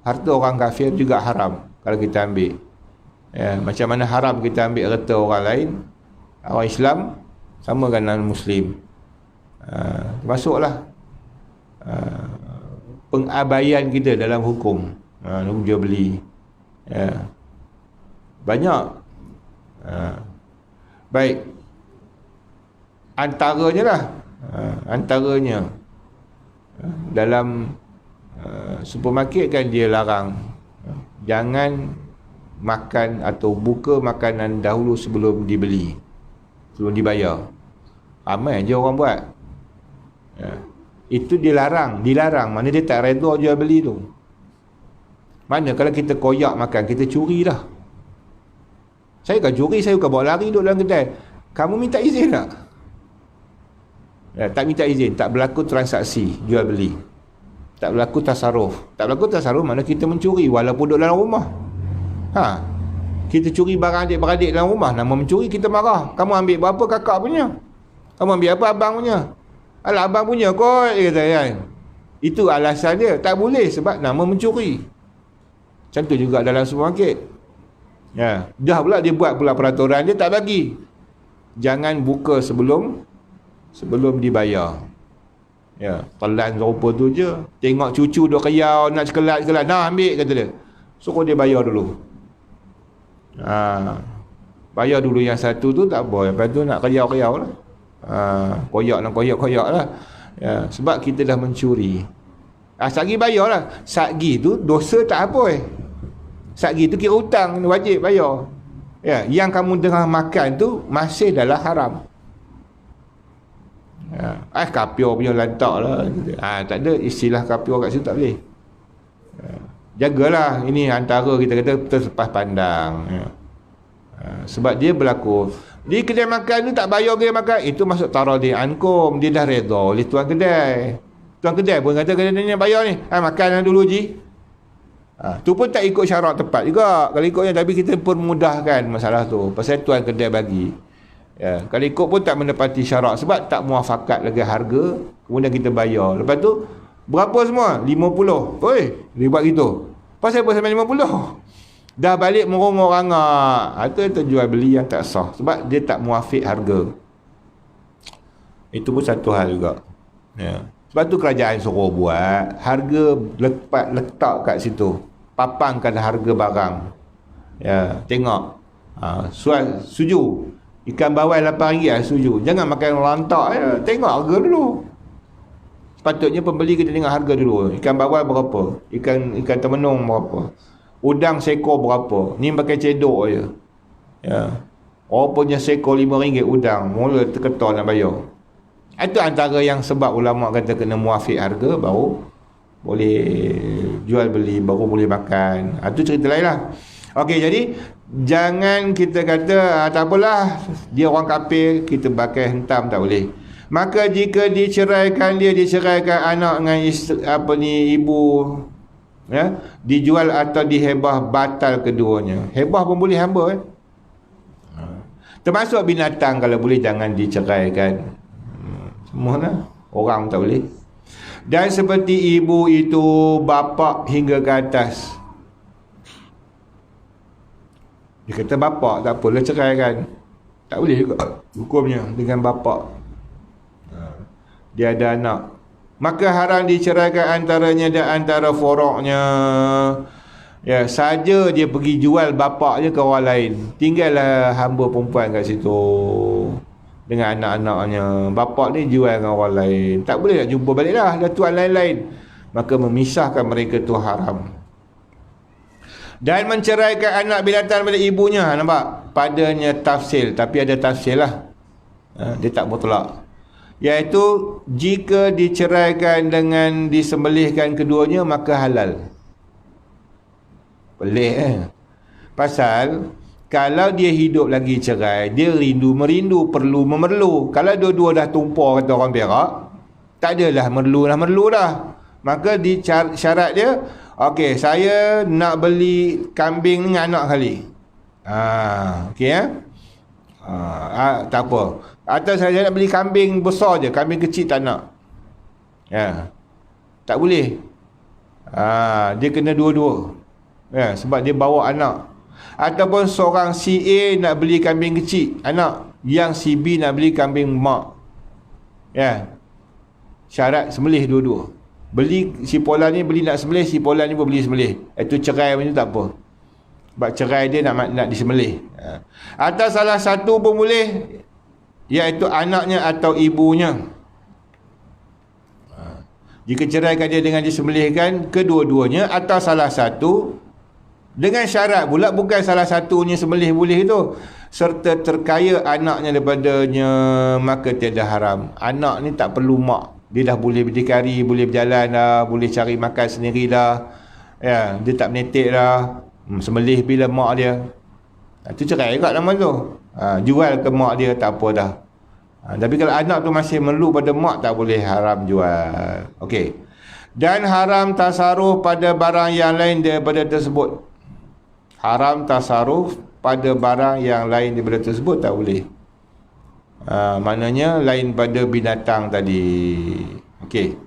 harta orang kafir juga haram kalau kita ambil. Macam mana haram kita ambil harta orang lain, orang Islam sama dengan non-Muslim. Termasuklah pengabaian kita dalam hukum. Jual beli. Banyak. Baik. Antaranya lah. Antaranya dalam supermarket kan dia larang jangan makan atau buka makanan dahulu sebelum dibeli, sebelum dibayar. Ramai je orang buat. Itu dilarang. Mana dia tak redha jual beli tu. Mana kalau kita koyak makan, kita curi dah. Saya kan curi, saya bukan bawa lari duduk dalam kedai. Kamu minta izin tak? Tak minta izin, tak berlaku transaksi jual beli, tak berlaku tasarruf. Tak berlaku tasarruf mana kita mencuri walaupun duduk dalam rumah. Kita curi barang adik-beradik dalam rumah, nama mencuri, kita marah. Kamu ambil berapa kakak punya? Kamu ambil apa abang punya? Alah abang punya kot, dia kata kan. Itu alasan dia, tak boleh sebab nama mencuri. Macam tu juga dalam supermarket. Dah pula dia buat pula peraturan dia tak bagi. Jangan buka sebelum dibayar. Telan serupa tu je. Tengok cucu duk kayau nak cekelat, nah ambil kata dia. Suruh dia bayar dulu. Bayar dulu yang satu tu tak apa. Lepas tu nak kayau-kayau lah. Koyak lah. Sebab kita dah mencuri. Satgi bayar lah. Satgi tu dosa tak apa Satgi tu kira hutang, wajib bayar. Yang kamu tengah makan tu masih dalam haram. Kapior punya lantak lah. Tak ada istilah kapior kat situ, tak boleh. Jagalah. Ini antara kita kata terlepas pandang. Sebab dia berlaku di kedai makan tu tak bayar kedai makan, itu masuk taradhi ankum. Dia dah redha oleh tuan kedai. Tuan kedai pun kata kedai ni bayar ni, makan dulu je. Tu pun tak ikut syarat tepat juga. Kalau ikutnya, tapi kita pun mudahkan masalah tu pasal tuan kedai bagi. Kalau ikut pun tak menepati syarat sebab tak muafakat lagi harga, kemudian kita bayar. Lepas tu berapa semua? 50. Dia buat gitu. Pasal apa sampai 50? Dah balik merongok-rangak. Itu jual beli yang tak sah sebab dia tak muafik harga. Itu pun satu hal juga. Sebab tu kerajaan suruh buat harga letak kat situ. Papangkan harga barang. Tengok. Suju. Ikan bawal RM8 suju. Jangan makan lantak je. Tengok harga dulu. Sepatutnya pembeli kita tengok harga dulu. Ikan bawal berapa? Ikan temenung berapa? Udang sekor berapa? Ni pakai cedok je. Orang punya sekor RM5 udang. Mula terketar nak bayar. Itu antara yang sebab ulama kata kena muafik harga baru boleh jual beli, baru boleh makan. Itu cerita lain lah. Okey, jadi jangan kita kata tak apalah, dia orang kafir, kita pakai hentam, tak boleh. Maka jika diceraikan anak dengan ibu, dijual atau dihebah, batal keduanya. Hebah pun boleh hamba. Termasuk binatang kalau boleh jangan diceraikan. Semua lah. Orang tak boleh. Dan seperti ibu itu, bapa hingga ke atas. Dia kata bapa tak apalah ceraikan. Tak boleh juga hukumnya dengan bapa. Dia ada anak. Maka haram diceraikan antaranya dan antara foroknya. Saja dia pergi jual bapa je ke orang lain. Tinggallah hamba perempuan kat situ. dengan anak-anaknya. Bapak ni jual dengan orang lain, tak boleh nak jumpa balik dah tuan lain-lain. Maka memisahkan mereka tu haram. Dan menceraikan anak binatang daripada ibunya, nampak? Padanya tafsir, tapi ada tafsir lah. Dia tak mutlak. Iaitu jika diceraikan dengan disembelihkan keduanya, maka halal. Pelik Pasal kalau dia hidup lagi cerai, dia rindu-merindu, perlu-memerlu. Kalau dua-dua dah tumpah, kata orang Perak, tak adalah merlu dah. Maka syarat dia, okey, saya nak beli kambing dengan anak kali. Okey tak apa. Atau saya nak beli kambing besar je, kambing kecil tak nak. Tak boleh. Dia kena dua-dua. Sebab dia bawa anak. Ataupun seorang si A nak beli kambing kecil anak, yang si B nak beli kambing mak. Syarat sembelih dua-dua. Beli si Polan ni beli nak sembelih, si Polan ni pun beli sembelih. Itu cerai macam tu tak apa. Sebab cerai dia nak disembelih. Atau salah satu pun boleh, iaitu anaknya atau ibunya. Jika ceraikan dia dengan disembelihkan kedua-duanya atau salah satu, dengan syarat pula bukan salah satunya sembelih boleh itu, serta terkaya anaknya daripadanya, maka tiada haram. Anak ni tak perlu mak, dia dah boleh berdikari, boleh berjalan dah, boleh cari makan sendiri dah. Dia tak menetik dah. Sembelih bila mak dia. Itu cerai juga nama tu. Jual ke mak dia tak apa dah. Tapi kalau anak tu masih merlu pada mak, tak boleh, haram jual. Okey. Dan haram tasarruf pada barang yang lain daripada tersebut. Haram tasarruf pada barang yang lain daripada tersebut tak boleh. Maknanya lain pada binatang tadi. Okey.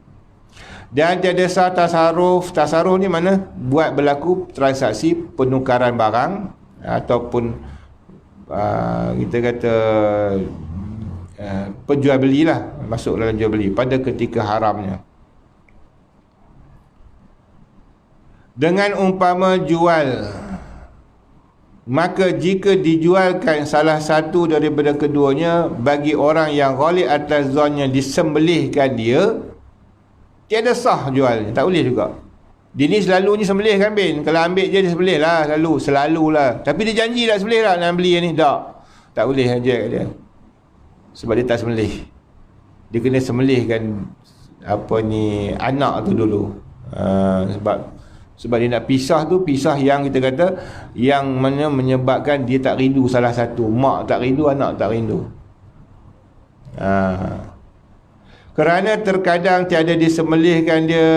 Dan tiada sah tasarruf. Tasarruf ni mana? Buat berlaku transaksi penukaran barang ataupun kita kata penjual belilah, masuk dalam jual beli pada ketika haramnya. Dengan umpama jual, maka jika dijualkan salah satu daripada keduanya bagi orang yang ghalib atas zonnya disembelihkan dia, tiada sah jualnya, tak boleh juga. Dia ni selalunya sembelih kambing, kalau ambil je dia sembelih lah, selalulah. Tapi dia janji tak sembelih lah nak beli ni, tak boleh aja dia. Sebab dia tak sembelih. Dia kena sembelihkan anak tu dulu. Sebab dia nak pisah tu, pisah yang kita kata yang mana menyebabkan dia tak rindu salah satu. Mak tak rindu, anak tak rindu. Kerana terkadang tiada disembelihkan dia.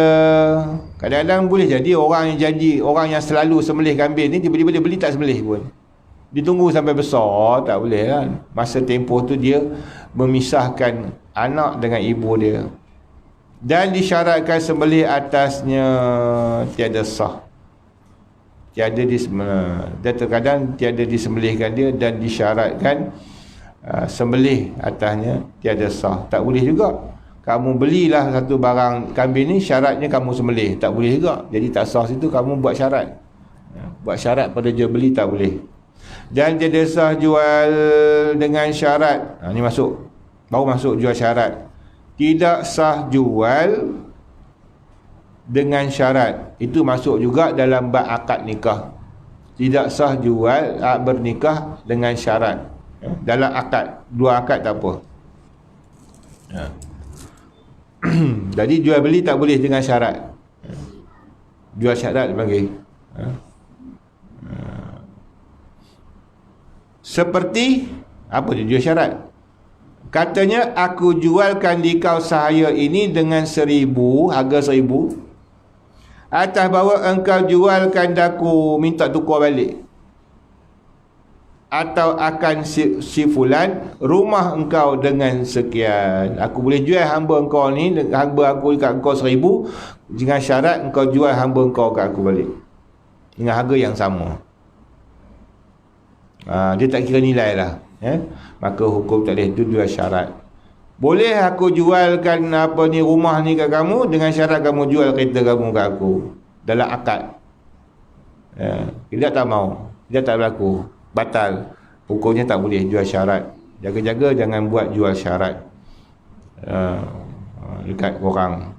Kadang-kadang boleh jadi orang yang janji, orang yang selalu sembelih kambing ni, tiba-tiba dia beli tak sembelih pun. Ditunggu sampai besar, tak boleh kan. Masa tempoh tu dia memisahkan anak dengan ibu dia. Dan disyaratkan sembelih atasnya tiada sah. Dan terkadang tiada disembelihkan dia dan disyaratkan sembelih atasnya tiada sah. Tak boleh juga. Kamu belilah satu barang kambing ni, syaratnya kamu sembelih, tak boleh juga. Jadi tak sah situ, kamu buat syarat. Buat syarat pada jual beli tak boleh. Dan tiada sah jual dengan syarat. Ni baru masuk jual syarat. Tidak sah jual dengan syarat. Itu masuk juga dalam bab akad nikah. Tidak sah jual bernikah dengan syarat. Dalam akad, dua akad tak apa. Jadi jual beli tak boleh dengan syarat. Jual syarat dipanggil. Seperti apa tu jual syarat? Katanya, aku jualkan di kau sahaya ini dengan 1,000, harga 1,000, atas bahawa engkau jualkan daku, minta tukar balik. Atau akan si fulan, rumah engkau dengan sekian. Aku boleh jual hamba engkau ni, hamba aku kat engkau 1,000, dengan syarat engkau jual hamba engkau kat aku balik dengan harga yang sama. Dia tak kira nilai lah. Maka hukum tak boleh, itu dua syarat. Boleh aku jualkan rumah ni kat kamu dengan syarat kamu jual kereta kamu kat aku dalam akad. Dia tak mau, dia tak berlaku, batal. Hukumnya tak boleh jual syarat. Jaga-jaga jangan buat jual syarat dekat korang.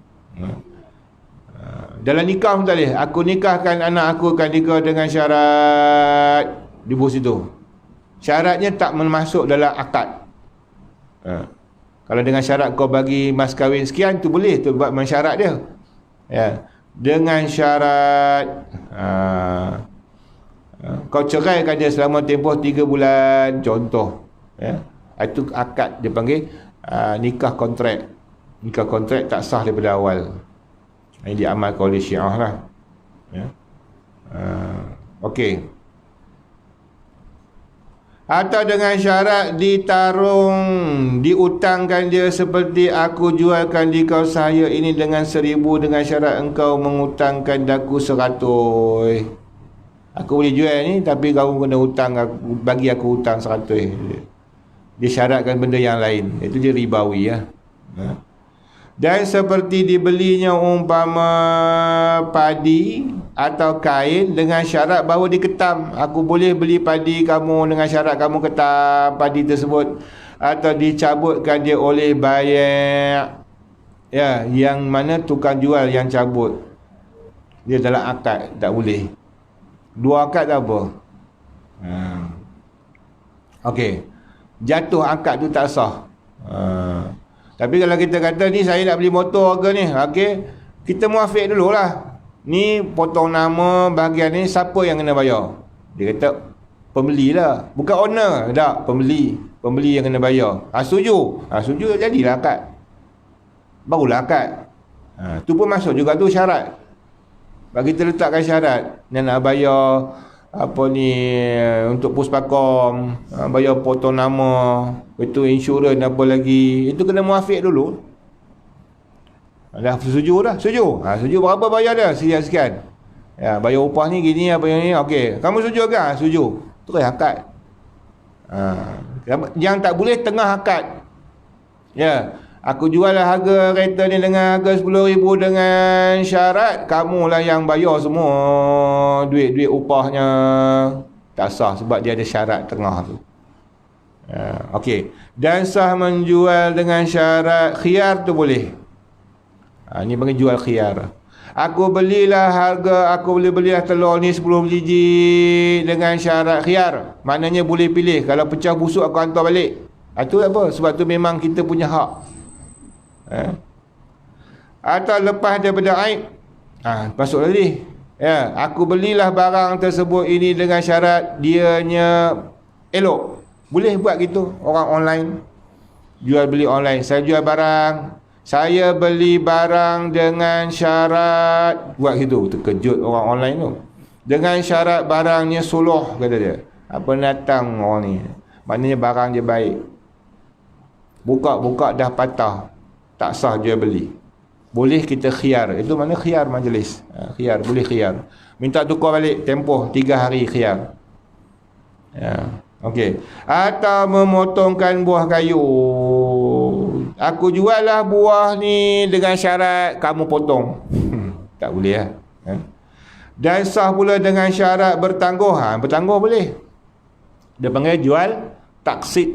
Dalam nikah pun tak boleh. Aku nikahkan anak aku akan nikah dengan syarat divorce itu. Syaratnya tak masuk dalam akad. Kalau dengan syarat kau bagi mas kahwin sekian, tu boleh, tu buat mensyarat dia. Ya. Dengan syarat kau ceraikan dia selama tempoh 3 bulan, contoh. Ya. Itu akad, dia panggil nikah kontrak. Nikah kontrak tak sah daripada awal. Ini diamalkan oleh Syiah lah. Ya. Okey. Atau dengan syarat diutangkan dia, seperti aku jualkan di kau saya ini dengan 1,000, dengan syarat engkau mengutangkan daku 100. Aku boleh jual ni, tapi kau kena hutang, bagi aku hutang 100. Dia syaratkan benda yang lain. Itu dia ribawi ya. Dan seperti dibelinya umpama padi atau kain dengan syarat bahawa diketam. Aku boleh beli padi kamu dengan syarat kamu ketam padi tersebut. Atau dicabutkan dia oleh bayar, ya, yang mana tukang jual yang cabut. Dia dalam akad, tak boleh. 2 akad tak apa. Okey. Jatuh akad tu tak sah. Tapi kalau kita kata ni saya nak beli motor ke ni, okey, kita muafiq dululah. Ni potong nama bahagian ni, siapa yang kena bayar? Dia kata pembeli lah, bukan owner. Tak, pembeli yang kena bayar. Setuju? Setuju, jadilah akad. Barulah akad. Tu pun masuk juga tu syarat. Bagi kita letakkan syarat, nak bayar apa ni untuk puspakom, bayar potong nama, itu insurans apa lagi, itu kena muafiq dulu. Dah setuju dah? Setuju? Setuju berapa bayar dia? Sekian. Ya, bayar upah ni gini, apa yang ni. Okey, kamu setuju ke? Setuju. Terus akad. Yang tak boleh tengah akad. Ya, aku jual lah harga kereta ni dengan harga 10,000 dengan syarat kamulah yang bayar semua duit upahnya. Tak sah sebab dia ada syarat tengah tu. Okey. Dan sah menjual dengan syarat khiyar tu boleh. Ni panggil jual khiyar. Aku boleh belilah telur ni 10 biji dengan syarat khiyar. Maknanya boleh pilih. Kalau pecah busuk aku hantar balik. Itu apa? Sebab tu memang kita punya hak. Atau lepas daripada aib, masuk lagi. Ya, aku belilah barang tersebut ini dengan syarat dianya elok. Boleh buat gitu orang online. Jual beli online. Saya jual barang, saya beli barang dengan syarat, buat gitu. Terkejut orang online tu. Dengan syarat barangnya suluh, kata dia. Apa datang orang ni? Maknanya barang dia baik. Buka dah patah. Tak sah jual beli. Boleh kita khiyar. Itu mana khiyar majlis. Khiyar, boleh khiyar. Minta tukar balik tempoh 3 hari khiyar. Ya. Okey. Atau memotongkan buah kayu. Aku jual lah buah ni dengan syarat kamu potong. Tak boleh lah. Dan sah pula dengan syarat bertangguh. Bertangguh boleh. Dia panggil jual taksid.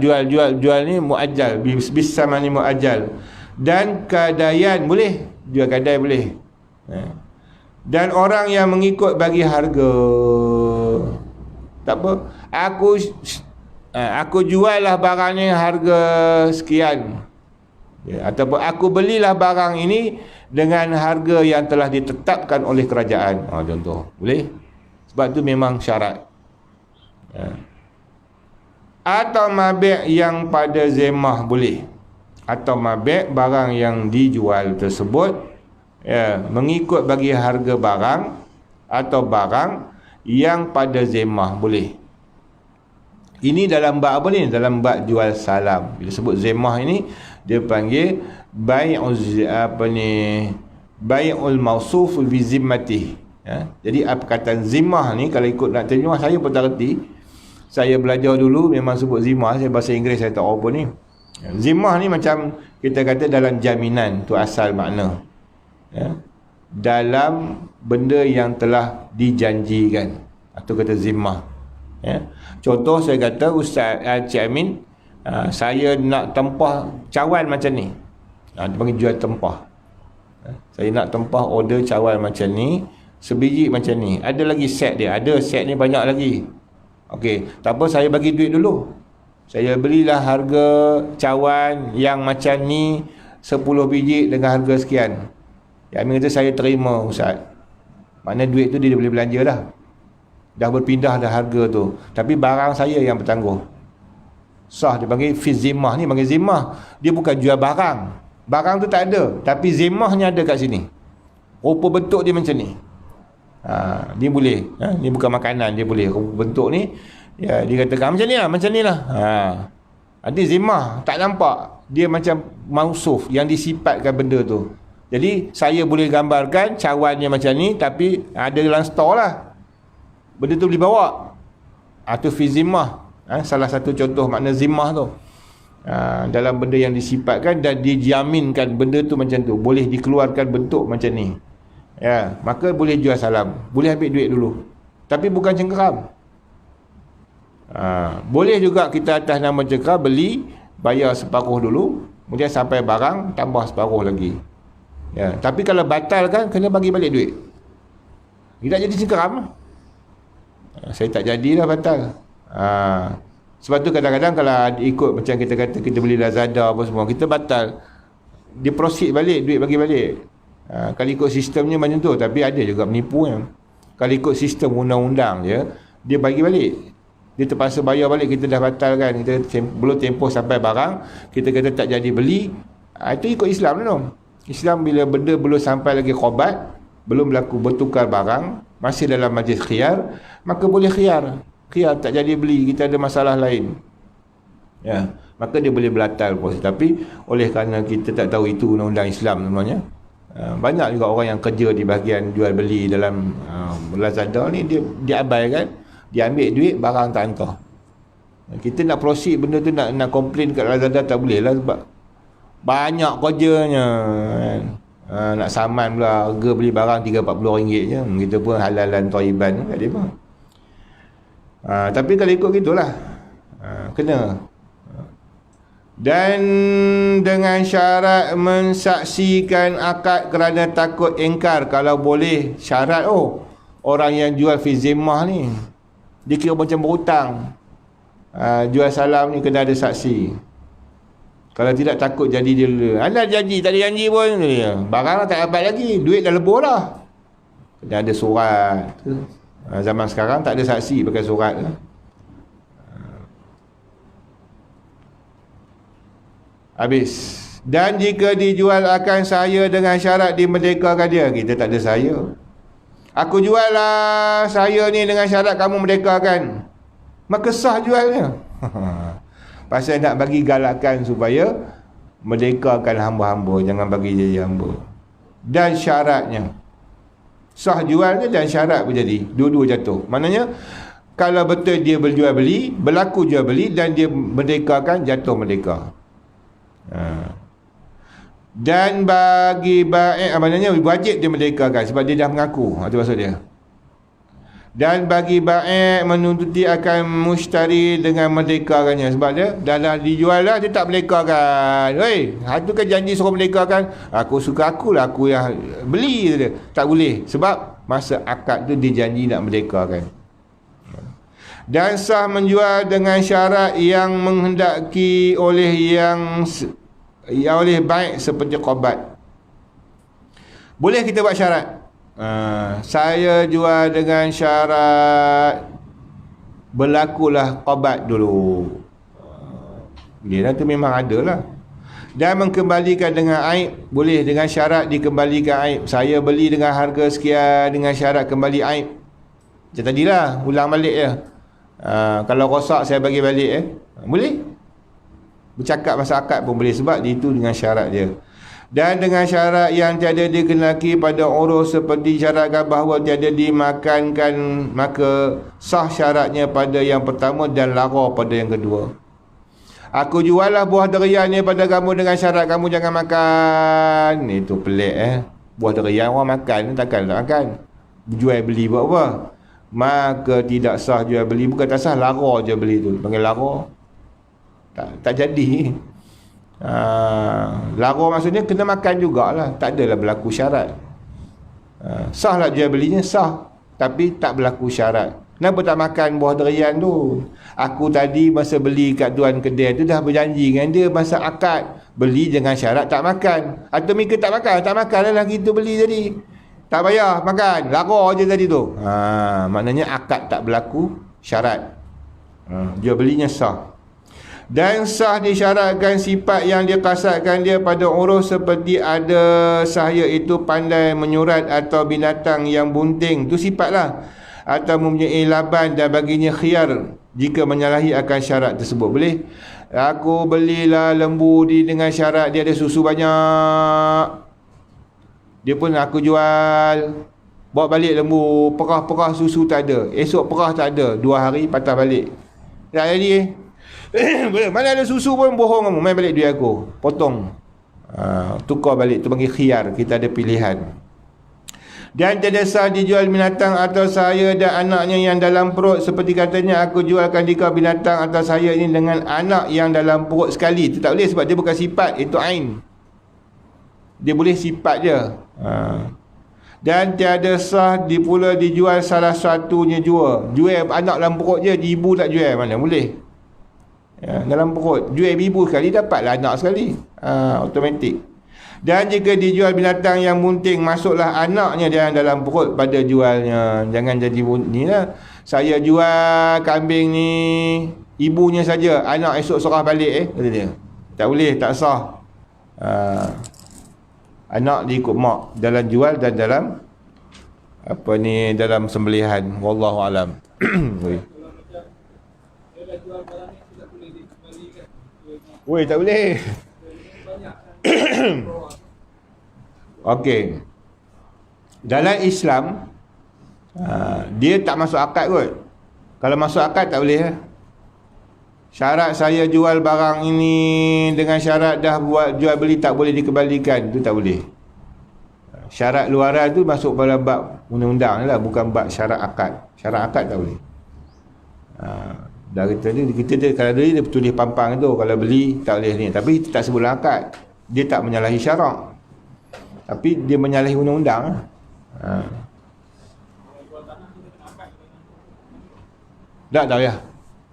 Jual ni muajjal. Bisamani muajjal. Dan kadaian boleh. Jual kadai boleh. Dan orang yang mengikut bagi harga. Tak apa. Aku jual lah barang ni harga sekian. Ataupun aku belilah barang ini dengan harga yang telah ditetapkan oleh kerajaan. Contoh. Boleh. Sebab tu memang syarat. Atau mabek yang pada zemah boleh. Atau mabek barang yang dijual tersebut mengikut bagi harga barang atau barang yang pada zemah boleh. Ini dalam bab apa ni? Dalam bab jual salam. Bila sebut zemah ini, dia panggil bai'ul mausuf bi zimmati. Jadi perkataan zimmah ni kalau ikut nak terjemah saya pun tak reti. Saya belajar dulu memang sebut zimmah, saya bahasa Inggeris saya tak tahu apa ni. Zimmah ni macam kita kata dalam jaminan, tu asal makna. Dalam benda yang telah dijanjikan. Atau kata zimmah. Contoh saya kata Ustaz Cik Amin Saya nak tempah cawan macam ni. Dia panggil jual tempah. Saya nak tempah order cawan macam ni, sebiji macam ni. Ada lagi set dia. Ada set ni banyak lagi. Okey, tak apa, saya bagi duit dulu. Saya belilah harga cawan yang macam ni 10 biji dengan harga sekian. Yang Amin kata, saya terima Ustaz. Maknanya duit tu dia boleh belanja dah. Dah berpindah dah harga tu. Tapi barang saya yang bertangguh. Sah, dia panggil fi zimmah ni, panggil zimmah. Dia bukan jual barang. Barang tu tak ada, tapi zimmahnya ada kat sini. Rupa bentuk dia macam ni. Dia boleh. Ni bukan makanan, dia boleh. Rupa bentuk ni, ya, dia katakan macam ni lah, macam ni lah. Ada zimmah, tak nampak. Dia macam mausuf, yang disifatkan benda tu. Jadi, saya boleh gambarkan cawannya macam ni, tapi ada dalam store lah. Benda tu boleh bawa. Itu fi zimmah. Salah satu contoh makna zimmah tu. Dalam benda yang disifatkan dan dijaminkan benda tu macam tu, boleh dikeluarkan bentuk macam ni, ya, maka boleh jual salam, boleh ambil duit dulu, tapi bukan cengkeram. Boleh juga kita atas nama cengkeram, beli, bayar separuh dulu, kemudian sampai barang tambah separuh lagi, ya. Tapi kalau batal kan, kena bagi balik duit. Tidak jadi cengkeram. Saya tak jadilah batal. Sebab tu kadang-kadang kalau ikut macam kita kata kita beli Lazada apa semua, kita batal, dia proceed balik, duit bagi balik. Kalau ikut sistemnya macam tu. Tapi ada juga penipu yang kalau ikut sistem undang-undang je, dia bagi balik, dia terpaksa bayar balik. Kita dah batalkan, kita belum tempoh sampai barang, kita kata tak jadi beli. Itu ikut Islam tu. Islam bila benda belum sampai lagi khobat, belum berlaku bertukar barang, masih dalam majlis khiyar, maka boleh khiyar tak jadi beli, kita ada masalah lain, ya, maka dia boleh belatal puasa. Tapi oleh kerana kita tak tahu itu undang-undang Islam sebenarnya, banyak juga orang yang kerja di bahagian jual beli dalam Lazada ni, dia abaikan, dia ambil duit, barang tak hantar. Kita nak proceed benda tu, nak komplain kat Lazada tak boleh lah, sebab banyak kerjanya kan. Nak saman pula, harga beli barang 30-40 ringgit je, kita pun halalan taiban kat dia pun. Tapi kalau ikut gitulah, kena. Dan dengan syarat mensaksikan akad kerana takut ingkar. Kalau boleh syarat, orang yang jual fi zimmah ni, dia kira macam berhutang. Jual salam ni kena ada saksi. Kalau tidak takut jadi dia dulu. Anda janji, tak ada janji pun, barang tak dapat lagi, duit dah lebur dah. Kena ada surat. Zaman sekarang tak ada saksi, pakai surat. Habis. Dan jika dijual akan saya dengan syarat dimerdekakan dia, kita tak ada saya. Aku jual lah saya ni dengan syarat kamu merdekakan, maka sah jualnya. Pasal nak bagi galakan supaya merdekakan hamba-hamba, jangan bagi jadi hamba. Dan syaratnya sah jualnya dan syarat pun jadi, dua-dua jatuh. Maknanya kalau betul dia berjual beli, berlaku jual beli dan dia merdekakan, jatuh merdeka. Dan bagi baik, maknanya wajib dia merdekakan sebab dia dah mengaku. Itu maksud dia. Dan bagi baik menuntuti akan mushtari dengan merdekakannya, sebab dia dah dijual dah, dia tak merdekakan. Hei, itu kan janji suruh merdekakan. Aku suka akulah, aku yang beli dia. Tak boleh, sebab masa akad tu dia janji nak merdekakan. Dan sah menjual dengan syarat yang menghendaki oleh yang oleh baik seperti qabat. Boleh kita buat syarat. Saya jual dengan syarat berlakulah qabat dulu. Dia tu memang ada lah. Dan mengembalikan dengan aib, boleh dengan syarat dikembalikan aib. Saya beli dengan harga sekian, dengan syarat kembali aib. Macam tadilah, ulang balik je. Kalau rosak saya bagi balik boleh. Bercakap masa akad pun boleh, sebab itu dengan syarat dia. Dan dengan syarat yang tiada dikenaki pada urus seperti syaratkan bahawa tiada dimakankan, maka sah syaratnya pada yang pertama dan lara pada yang kedua. Aku jual lah buah durian ni pada kamu dengan syarat kamu jangan makan. Itu pelik Buah durian orang makan, takkan tak makan. Jual beli buat apa? Maka tidak sah jual beli. Bukan tak sah, lara je beli tu, panggil lara. tak jadi. Lara maksudnya kena makan jugalah, tak adalah berlaku syarat. Sah lah jual belinya, sah, tapi tak berlaku syarat. Kenapa tak makan buah durian tu? Aku tadi masa beli kat tuan kedai tu dah berjanji dengan dia masa akad, beli dengan syarat tak makan. Atau mereka tak makan lah kita beli tadi, tak payah makan, lara je tadi tu. Maknanya akad tak berlaku syarat. Jual belinya sah. Dan sah disyaratkan sifat yang dia kasatkan dia pada urus seperti ada sahaya itu pandai menyurat atau binatang yang bunting, tu sifatlah, atau mempunyai laban dan baginya khiyar jika menyalahi akan syarat tersebut. Boleh aku belilah lembu dengan syarat dia ada susu banyak, dia pun aku jual, bawa balik lembu perah susu tak ada, esok perah tak ada, 2 hari patah balik, tak jadi. Boleh, mana ada susu pun bohong kamu, main balik duit aku, potong, tukar balik, tu panggil khiyar, kita ada pilihan. Dan tidak sah dijual binatang atau sahaya dan anaknya yang dalam perut, seperti katanya aku jualkan jika binatang atau sahaya ini dengan anak yang dalam perut sekali. Itu tak boleh sebab dia bukan sifat, itu ain, dia boleh sifat je. Dan tiada sah pula dijual salah satunya jual anak dalam perut je, ibu tak jual, mana boleh. Dalam perut jual ibu sekali, dapatlah anak sekali, automatik. Dan jika dijual binatang yang bunting, masuklah anaknya yang dalam perut pada jualnya. Jangan jadi ni lah, saya jual kambing ni ibunya saja, anak esok serah balik kata dia. Tak boleh, tak sah. Anak diikut mak dalam jual dan dalam dalam sembelihan. Wallahu alam. Woi, tak boleh. Okey. Dalam Islam dia tak masuk akad kot. Kalau masuk akad tak boleh lah. Syarat saya jual barang ini dengan syarat dah buat jual beli tak boleh dikembalikan, tu tak boleh. Syarat luaran tu masuk pada bab undang-undang lah, bukan bab syarat akad. Syarat akad tak boleh. Dah kita kalau dia tulis pampang tu, kalau beli tak boleh ni, tapi tak sebut akad. Dia tak menyalahi syarak, tapi dia menyalahi undang-undang. Tak tahu ya.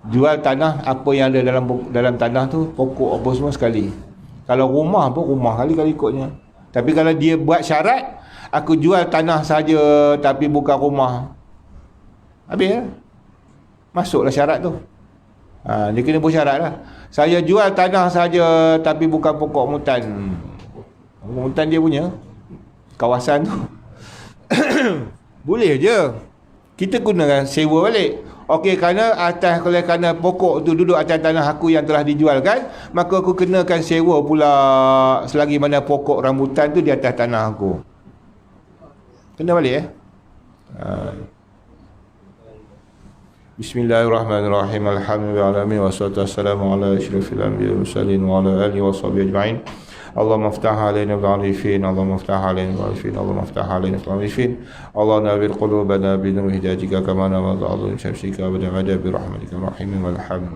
Jual tanah, apa yang ada dalam tanah tu, pokok apa semua sekali. Kalau rumah pun rumah kali ikutnya. Tapi kalau dia buat syarat, aku jual tanah saja tapi bukan rumah, habis lah. Masuklah syarat tu. Dia kena buat syarat lah. Saya jual tanah saja tapi bukan pokok mutan. Pokok mutan dia punya kawasan tu. Boleh je kita gunakan sewa balik. Okey, kerana pokok tu duduk atas tanah aku yang telah dijualkan, maka aku kenakan sewa pula selagi mana pokok rambutan tu di atas tanah aku. Kena balik Bismillahirrahmanirrahim. Alhamdulillahirabbil wassalatu wassalamu ala asyrafil anbiya'i wal mursalin wa ala alihi washabihi ajma'in. Allahumma iftah alaina bil-'arifin, Allahumma iftah alaina bil-'arifin, Allahumma iftah alaina bil-'arifin. Allahumma nawwir qulubana bi nur hidayatika kama nawwara al-'adha bi syamsika wa bi rahmatika rahim wal hamd.